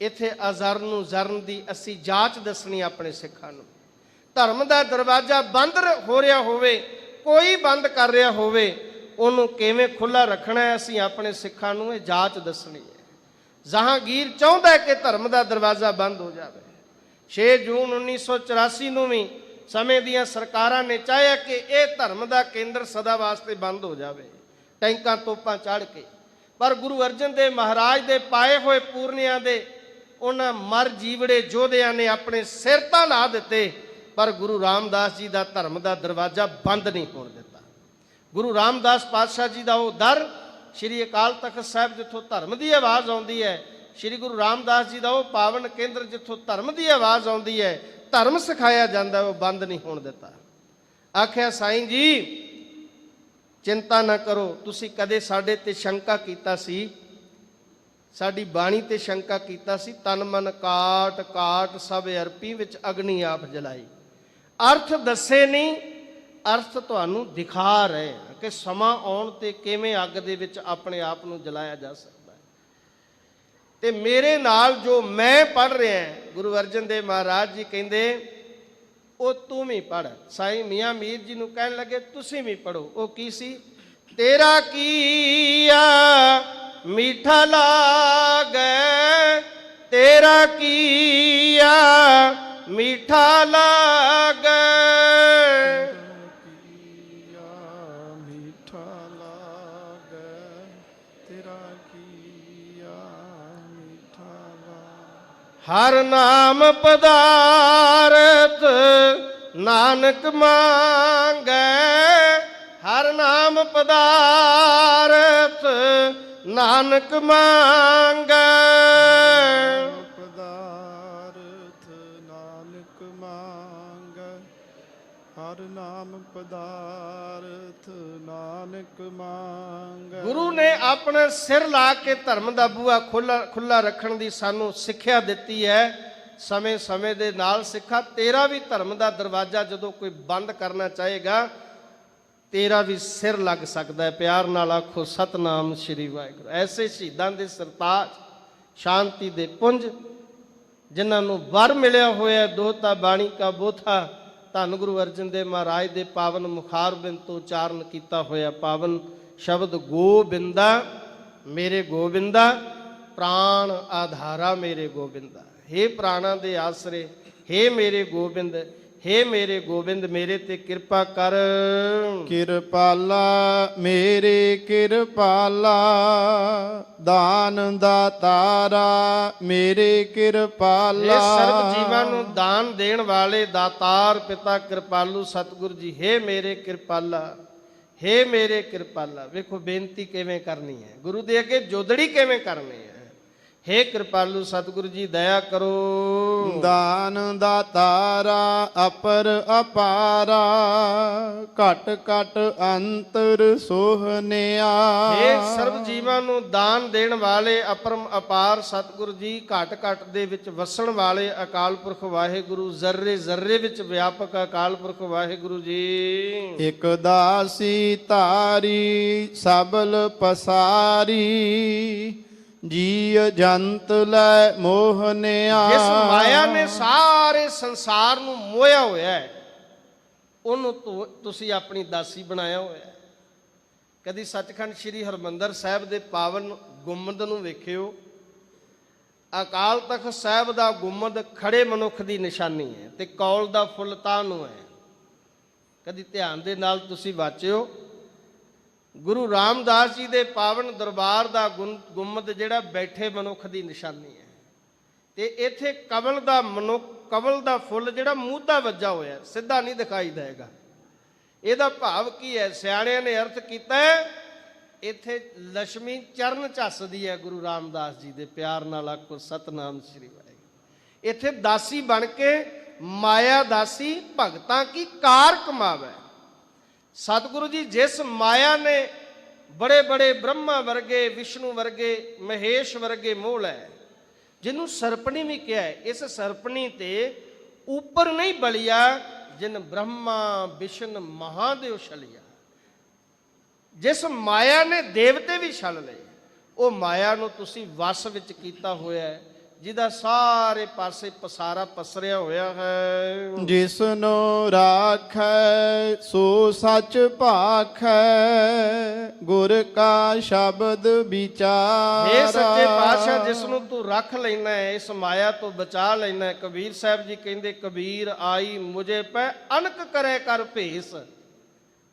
ਇੱਥੇ ਅਜ਼ਰ ਨੂੰ ਜ਼ਰਨ ਦੀ ਅਸੀਂ ਜਾਂਚ ਦੱਸਣੀ ਆਪਣੇ ਸਿੱਖਾਂ ਨੂੰ। ਧਰਮ ਦਾ ਦਰਵਾਜ਼ਾ ਬੰਦ ਹੋ ਰਿਹਾ ਹੋਵੇ, ਕੋਈ ਬੰਦ ਕਰ ਰਿਹਾ ਹੋਵੇ, ਉਹਨੂੰ ਕਿਵੇਂ ਖੁੱਲ੍ਹਾ ਰੱਖਣਾ ਹੈ, ਅਸੀਂ ਆਪਣੇ ਸਿੱਖਾਂ ਨੂੰ ਇਹ ਜਾਂਚ ਦੱਸਣੀ ਹੈ। ਜਹਾਂਗੀਰ ਚਾਹੁੰਦਾ ਹੈ ਕਿ ਧਰਮ ਦਾ ਦਰਵਾਜ਼ਾ ਬੰਦ ਹੋ ਜਾਵੇ। 6 ਜੂਨ 1984 ਨੂੰ ਵੀ ਸਮੇਂ ਦੀਆਂ ਸਰਕਾਰਾਂ ਨੇ ਚਾਹਿਆ ਕਿ ਇਹ ਧਰਮ ਦਾ ਕੇਂਦਰ ਸਦਾ ਵਾਸਤੇ ਬੰਦ ਹੋ ਜਾਵੇ, ਟੈਂਕਾਂ ਤੋਪਾਂ ਚੜ੍ਹ ਕੇ। ਪਰ ਗੁਰੂ ਅਰਜਨ ਦੇਵ ਮਹਾਰਾਜ ਦੇ ਪਾਏ ਹੋਏ ਪੂਰਨਿਆਂ ਦੇ ਉਹਨਾਂ ਮਰ ਜੀਵੜੇ ਯੋਧਿਆਂ ਨੇ ਆਪਣੇ ਸਿਰ ਤਾਂ ਲਾ ਦਿੱਤੇ, ਪਰ ਗੁਰੂ ਰਾਮਦਾਸ ਜੀ ਦਾ ਧਰਮ ਦਾ ਦਰਵਾਜ਼ਾ ਬੰਦ ਨਹੀਂ ਹੋਣ ਦਿੱਤਾ। ਗੁਰੂ ਰਾਮਦਾਸ ਪਾਤਸ਼ਾਹ ਜੀ ਦਾ ਉਹ ਦਰ, ਸ਼੍ਰੀ ਅਕਾਲ ਤਖਤ ਸਾਹਿਬ, ਜਿੱਥੋਂ ਧਰਮ ਦੀ ਆਵਾਜ਼ ਆਉਂਦੀ ਹੈ, ਸ਼੍ਰੀ ਗੁਰੂ ਰਾਮਦਾਸ ਜੀ ਦਾ ਉਹ ਪਾਵਨ ਕੇਂਦਰ ਜਿੱਥੋਂ ਧਰਮ ਦੀ ਆਵਾਜ਼ ਆਉਂਦੀ ਹੈ, ਧਰਮ ਸਿਖਾਇਆ ਜਾਂਦਾ, ਉਹ ਬੰਦ ਨਹੀਂ ਹੋਣ ਦਿੱਤਾ। ਆਖਿਆ ਸਾਈਂ ਜੀ ਚਿੰਤਾ ਨਾ ਕਰੋ, ਤੁਸੀਂ ਕਦੇ ਸਾਡੇ ਤੇ ਸ਼ੰਕਾ ਕੀਤਾ ਸੀ, ਸਾਡੀ ਬਾਣੀ ਤੇ ਸ਼ੰਕਾ ਕੀਤਾ ਸੀ, ਤਨ ਮਨ ਕਾਟ ਕਾਟ ਸਭ ਅਰਪੀ ਵਿੱਚ ਅਗਨੀ ਆਪ ਜਲਾਈ। ਅਰਥ ਦੱਸੇ ਨਹੀਂ, ਅਰਥ ਤੁਹਾਨੂੰ ਦਿਖਾ ਰਹੇ ਹਾਂ ਕਿ ਸਮਾਂ ਆਉਣ ਤੇ ਕਿਵੇਂ ਅੱਗ ਦੇ ਵਿੱਚ ਆਪਣੇ ਆਪ ਨੂੰ ਜਲਾਇਆ ਜਾ ਸਕਦਾ ਹੈ। ਤੇ ਮੇਰੇ ਨਾਲ ਜੋ ਮੈਂ ਪੜ੍ਹ ਰਿਹਾ, ਗੁਰੂ ਅਰਜਨ ਦੇਵ ਮਹਾਰਾਜ ਜੀ ਕਹਿੰਦੇ ਉਹ ਤੂੰ ਵੀ ਪੜ੍ਹ। ਸਾਈਂ ਮੀਆਂ ਮੀਰ ਜੀ ਨੂੰ ਕਹਿਣ ਲੱਗੇ ਤੁਸੀਂ ਵੀ ਪੜ੍ਹੋ। ਉਹ ਕੀ ਸੀ? ਤੇਰਾ ਕੀਆ ਮੀਠਾ ਲਾਗੈ, ਤੇਰਾ ਕੀਆ ਮੀਠਾ ਲਾਗੈ, ਮੀਠਾ ਲਾਗੈ, ਤੇਰਾ ਕੀਆ ਮੀਠਾ ਲਾਗੈ। ਹਰ ਨਾਮ ਪਦਾਰਥ ਨਾਨਕ ਮੰਗੈ, ਹਰ ਨਾਮ ਪਦਾਰਥ ਨਾਨਕ ਮੰਗੈ, ਪਦਾਰਥ ਨਾਨਕ ਮੰਗੈ, ਹਰ ਨਾਮ ਪਦਾਰਥ ਨਾਨਕ ਮੰਗੈ। ਗੁਰੂ ਨੇ ਆਪਣਾ ਸਿਰ ਲਾ ਕੇ ਧਰਮ ਦਾ ਬੂਹਾ ਖੁੱਲਾ ਰੱਖਣ ਦੀ ਸਾਨੂੰ ਸਿੱਖਿਆ ਦਿੱਤੀ ਹੈ। ਸਮੇਂ ਸਮੇਂ ਦੇ ਨਾਲ ਸਿੱਖਾ, ਤੇਰਾ ਵੀ ਧਰਮ ਦਾ ਦਰਵਾਜ਼ਾ ਜਦੋਂ ਕੋਈ ਬੰਦ ਕਰਨਾ ਚਾਹੇਗਾ, ਤੇਰਾ ਵੀ ਸਿਰ ਲੱਗ ਸਕਦਾ ਹੈ। ਪਿਆਰ ਨਾਲ ਆਖੋ ਸਤਨਾਮ ਸ਼੍ਰੀ ਵਾਹਿਗੁਰੂ। ਐਸੇ ਸ਼ਹੀਦਾਂ ਦੇ ਸਰਤਾਜ, ਸ਼ਾਂਤੀ ਦੇ ਪੁੰਜ, ਜਿਨ੍ਹਾਂ ਨੂੰ ਵਰ ਮਿਲਿਆ ਹੋਇਆ ਦੋਹਤਾ ਬਾਣੀ ਕਾ ਬੋਥਾ, ਧੰਨ ਗੁਰੂ ਅਰਜਨ ਦੇਵ ਮਹਾਰਾਜ ਦੇ ਪਾਵਨ ਮੁਖਾਰਬਿੰਦ ਤੋਂ ਉਚਾਰਨ ਕੀਤਾ ਹੋਇਆ ਪਾਵਨ ਸ਼ਬਦ ਗੋਬਿੰਦਾ ਮੇਰੇ ਗੋਬਿੰਦਾ, ਪ੍ਰਾਣ ਆਧਾਰਾ ਮੇਰੇ ਗੋਬਿੰਦਾ। ਹੇ ਪ੍ਰਾਣਾਂ ਦੇ ਆਸਰੇ, ਹੇ ਮੇਰੇ ਗੋਬਿੰਦ, ਹੇ ਮੇਰੇ ਗੋਬਿੰਦ, ਮੇਰੇ ਤੇ ਕਿਰਪਾ ਕਰ। ਕਿਰਪਾਲਾ ਮੇਰੇ ਕਿਰਪਾਲਾ, ਦਾਨ ਦਾਤਾਰਾ ਮੇਰੇ ਕਿਰਪਾਲਾ। ਇਹ ਸਰਬ ਜੀਵਾਂ ਨੂੰ ਦਾਨ ਦੇਣ ਵਾਲੇ ਦਾਤਾਰ ਪਿਤਾ ਕਿਰਪਾਲੂ ਸਤਿਗੁਰੂ ਜੀ, ਹੇ ਮੇਰੇ ਕਿਰਪਾਲਾ, ਹੇ ਮੇਰੇ ਕਿਰਪਾਲਾ। ਵੇਖੋ ਬੇਨਤੀ ਕਿਵੇਂ ਕਰਨੀ ਹੈ, ਗੁਰੂ ਦੇ ਅੱਗੇ ਜੋਦੜੀ ਕਿਵੇਂ ਕਰਨੀ ਹੈ। ਹੇ ਕਿਰਪਾਲੂ ਸਤਿਗੁਰੂ ਜੀ ਦਇਆ ਕਰੋ। ਦਾਨ ਦਾਤਾਰਾ ਅਪਰ ਅਪਾਰਾ, ਘਟ ਘਟ ਅੰਤਰ ਸੋਹਨਿਆ। ਹੇ ਸਰਬ ਜੀਵਾਂ ਨੂੰ ਦਾਨ ਦੇਣ ਵਾਲੇ ਅਪਰਮ ਅਪਾਰ ਸਤਿਗੁਰੂ ਜੀ, ਘਟ ਘਟ ਦੇ ਵਿੱਚ ਵਸਣ ਵਾਲੇ ਅਕਾਲ ਪੁਰਖ ਵਾਹਿਗੁਰੂ, ਜ਼ਰਰੇ ਜ਼ਰਰੇ ਵਿੱਚ ਵਿਆਪਕ ਅਕਾਲ ਪੁਰਖ ਵਾਹਿਗੁਰੂ ਜੀ। ਇਕ ਦਾਸੀ ਧਾਰੀ ਸਬਲ ਪਸਾਰੀ, ਜੀ ਜੰਤ ਲੈ ਮੋਹਨਿਆ। ਜਿਸ ਮਾਇਆ ਨੇ ਸਾਰੇ ਸੰਸਾਰ ਨੂੰ ਮੋਹਿਆ ਹੋਇਆ ਹੈ, ਉਹਨੂੰ ਤੁਸੀਂ ਆਪਣੀ ਦਾਸੀ ਬਣਾਇਆ ਹੋਇਆ ਹੈ। ਕਦੀ ਸੱਚਖੰਡ ਸ੍ਰੀ ਹਰਿਮੰਦਰ ਸਾਹਿਬ ਦੇ ਪਾਵਨ ਗੁੰਮਦ ਨੂੰ ਵੇਖਿਓ, ਅਕਾਲ ਤਖਤ ਸਾਹਿਬ ਦਾ ਗੁੰਮਦ ਖੜੇ ਮਨੁੱਖ ਦੀ ਨਿਸ਼ਾਨੀ ਹੈ ਤੇ ਕੌਲ ਦਾ ਫੁੱਲ ਤਾਂ ਨੂੰ ਹੈ। ਕਦੀ ਧਿਆਨ ਦੇ ਨਾਲ ਤੁਸੀਂ ਵਾਚਿਓ, ਗੁਰੂ ਰਾਮਦਾਸ ਜੀ ਦੇ ਪਾਵਨ ਦਰਬਾਰ ਦਾ ਗੁੰਮਦ ਜਿਹੜਾ ਬੈਠੇ ਮਨੁੱਖ ਦੀ ਨਿਸ਼ਾਨੀ ਹੈ ਤੇ ਇੱਥੇ ਕਮਲ ਦਾ ਫੁੱਲ ਜਿਹੜਾ ਮੂਧਾ ਵੱਜਾ ਹੋਇਆ, ਸਿੱਧਾ ਨਹੀਂ ਦਿਖਾਈ ਦੇਗਾ। ਇਹਦਾ ਭਾਵ ਕੀ ਹੈ? ਸਿਆਣਿਆਂ ਨੇ ਅਰਥ ਕੀਤਾ ਹੈ, ਇੱਥੇ ਲక్ష్ਮੀ ਚਰਨ ਝੱਸਦੀ ਹੈ। ਗੁਰੂ ਰਾਮਦਾਸ ਜੀ ਦੇ ਪਿਆਰ ਨਾਲ ਆਖੋ ਸਤਨਾਮ ਸ੍ਰੀ ਵਾਹਿਗੁਰੂ। ਇੱਥੇ ਦਾਸੀ ਬਣ ਕੇ ਮਾਇਆ ਦਾਸੀ ਭਗਤਾਂ ਕੀ ਕਾਰ ਕਮਾਵੇ। ਸਤਿਗੁਰੂ ਜੀ ਜਿਸ ਮਾਇਆ ਨੇ ਬੜੇ ਬੜੇ ਬ੍ਰਹਮਾ ਵਰਗੇ, ਵਿਸ਼ਨੂੰ ਵਰਗੇ, ਮਹੇਸ਼ ਵਰਗੇ ਮੋਹ ਲੈ, ਜਿਹਨੂੰ ਸਰਪਣੀ ਵੀ ਕਿਹਾ ਹੈ, ਇਸ ਸਰਪਣੀ ਤੇ ਉੱਪਰ ਨਹੀਂ ਬਲਿਆ ਜਿਨ ਬ੍ਰਹਮਾ ਵਿਸ਼ਨ ਮਹਾਦੇਵ ਛਲਿਆ। ਜਿਸ ਮਾਇਆ ਨੇ ਦੇਵਤੇ ਵੀ ਛਲ ਲਏ, ਉਹ ਮਾਇਆ ਨੂੰ ਤੁਸੀਂ ਵਸ ਵਿੱਚ ਕੀਤਾ ਹੋਇਆ ਹੈ, ਜਿਹਦਾ ਸਾਰੇ ਪਾਸੇ ਪਸਾਰਾ ਪਸਰਿਆ ਹੋਇਆ ਹੈ। ਜਿਸਨੂੰ ਰਾਖੈ ਸੋ ਸੱਚ ਭਾਖੈ, ਗੁਰ ਕਾ ਸ਼ਬਦ ਵਿਚਾਰ। ਇਹ ਸੱਚੇ ਪਾਤਸ਼ਾਹ ਜਿਸ ਨੂੰ ਤੂੰ ਰੱਖ ਲੈਣਾ ਹੈ, ਇਸ ਮਾਇਆ ਤੋਂ ਬਚਾ ਲੈਣਾ ਹੈ। ਕਬੀਰ ਸਾਹਿਬ ਜੀ ਕਹਿੰਦੇ, ਕਬੀਰ ਆਈ ਮੁਝੇ ਪੈ ਅਨਕ ਕਰੇ ਕਰ ਭੇਸ।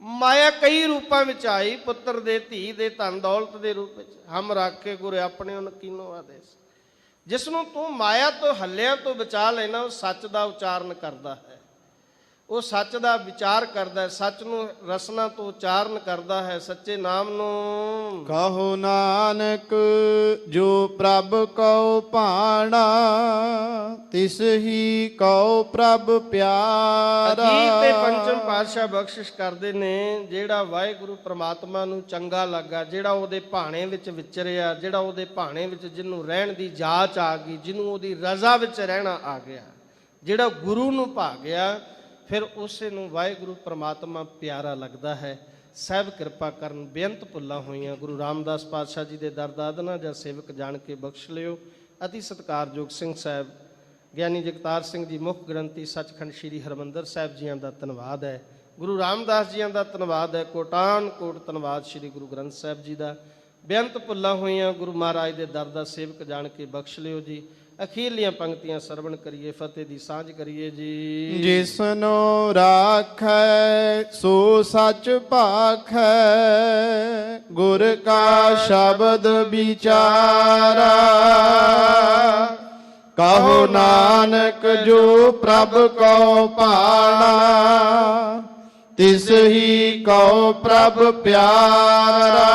ਮਾਇਆ ਕਈ ਰੂਪਾਂ ਵਿੱਚ ਆਈ, ਪੁੱਤਰ ਦੇ, ਧੀ ਦੇ, ਧਨ ਦੌਲਤ ਦੇ ਰੂਪ ਵਿੱਚ। ਹਮ ਰਾਖੇ ਗੁਰ ਆਪਣੇ ਉਨ ਕੀਨੋ ਆਦੇਸ। ਜਿਸ ਨੂੰ ਤੂੰ ਮਾਇਆ ਤੋਂ ਹੱਲਿਆਂ ਤੋਂ ਬਚਾ ਲੈਣਾ, ਉਹ ਸੱਚ ਦਾ ਉਚਾਰਨ ਕਰਦਾ ਹੈ, ਉਹ ਸੱਚ ਦਾ ਵਿਚਾਰ ਕਰਦਾ ਹੈ, ਸੱਚ ਨੂੰ ਰਸਨਾ ਤੋਂ ਉਚਾਰਨ ਕਰਦਾ ਹੈ, ਸੱਚੇ ਨਾਮ ਨੂੰ। ਕਹੋ ਨਾਨਕ ਜੋ ਪ੍ਰਭ ਕਉ ਭਾਣਾ, ਤਿਸ ਹੀ ਕਉ ਪ੍ਰਭ ਪਿਆਰਾ। ਅਖੀਰ ਤੇ ਪੰਚਮ ਪਾਤਸ਼ਾਹ ਬਖਸ਼ਿਸ਼ ਕਰਦੇ ਨੇ, ਜਿਹੜਾ ਵਾਹਿਗੁਰੂ ਪ੍ਰਮਾਤਮਾ ਨੂੰ ਚੰਗਾ ਲੱਗਾ, ਜਿਹੜਾ ਉਹਦੇ ਭਾਣੇ ਵਿੱਚ ਵਿਚਰਿਆ, ਜਿਹੜਾ ਉਹਦੇ ਭਾਣੇ ਵਿੱਚ ਜਿਹਨੂੰ ਰਹਿਣ ਦੀ ਜਾਚ ਆ ਗਈ, ਜਿਹਨੂੰ ਉਹਦੀ ਰਜ਼ਾ ਵਿੱਚ ਰਹਿਣਾ ਆ ਗਿਆ, ਜਿਹੜਾ ਗੁਰੂ ਨੂੰ ਭਾ ਗਿਆ, ਫਿਰ ਉਸੇ ਨੂੰ ਵਾਹਿਗੁਰੂ ਪ੍ਰਮਾਤਮਾ ਪਿਆਰਾ ਲੱਗਦਾ ਹੈ। ਸਾਹਿਬ ਕਿਰਪਾ ਕਰਨ। ਬੇਅੰਤ ਭੁੱਲਾਂ ਹੋਈਆਂ ਗੁਰੂ ਰਾਮਦਾਸ ਪਾਤਸ਼ਾਹ ਜੀ ਦੇ ਦਰ ਦਾਦਨਾ ਜਾਂ ਸੇਵਕ ਜਾਣ ਕੇ ਬਖਸ਼ ਲਿਓ। ਅਤੀ ਸਤਿਕਾਰਯੋਗ ਸਿੰਘ ਸਾਹਿਬ ਗਿਆਨੀ ਜਗਤਾਰ ਸਿੰਘ ਜੀ ਮੁੱਖ ਗ੍ਰੰਥੀ ਸੱਚਖੰਡ ਸ੍ਰੀ ਹਰਿਮੰਦਰ ਸਾਹਿਬ ਜੀਆਂ ਦਾ ਧੰਨਵਾਦ ਹੈ। ਗੁਰੂ ਰਾਮਦਾਸ ਜੀਆਂ ਦਾ ਧੰਨਵਾਦ ਹੈ। ਕੋਟਾਨ ਕੋਟ ਧੰਨਵਾਦ ਸ੍ਰੀ ਗੁਰੂ ਗ੍ਰੰਥ ਸਾਹਿਬ ਜੀ ਦਾ। ਬੇਅੰਤ ਭੁੱਲਾਂ ਹੋਈਆਂ ਗੁਰੂ ਮਹਾਰਾਜ ਦੇ ਦਰ ਦਾ ਸੇਵਕ ਜਾਣ ਕੇ ਬਖਸ਼ ਲਿਓ ਜੀ। ਅਖੀਰਲੀਆਂ ਪੰਕਤੀਆਂ ਸਰਵਣ ਕਰੀਏ, ਫਤਿਹ ਦੀ ਸਾਂਝ ਕਰੀਏ ਜੀ। ਜਿਸਨੂੰ ਰਾਖੈ ਸੋ ਸੱਚ ਭਾਖੈ, ਗੁਰ ਕਾ ਸ਼ਬਦ ਵਿਚਾਰਾ। ਕਹੋ ਨਾਨਕ ਜੋ ਪ੍ਰਭ ਕਉ ਭਾਣਾ, ਤਿਸ ਹੀ ਕਉ ਪ੍ਰਭ ਪਿਆਰਾ।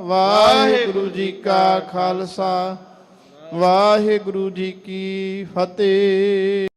ਵਾਹਿਗੁਰੂ ਜੀ ਕਾ ਖਾਲਸਾ, ਵਾਹਿਗੁਰੂ ਜੀ ਕੀ ਫਤਿਹ।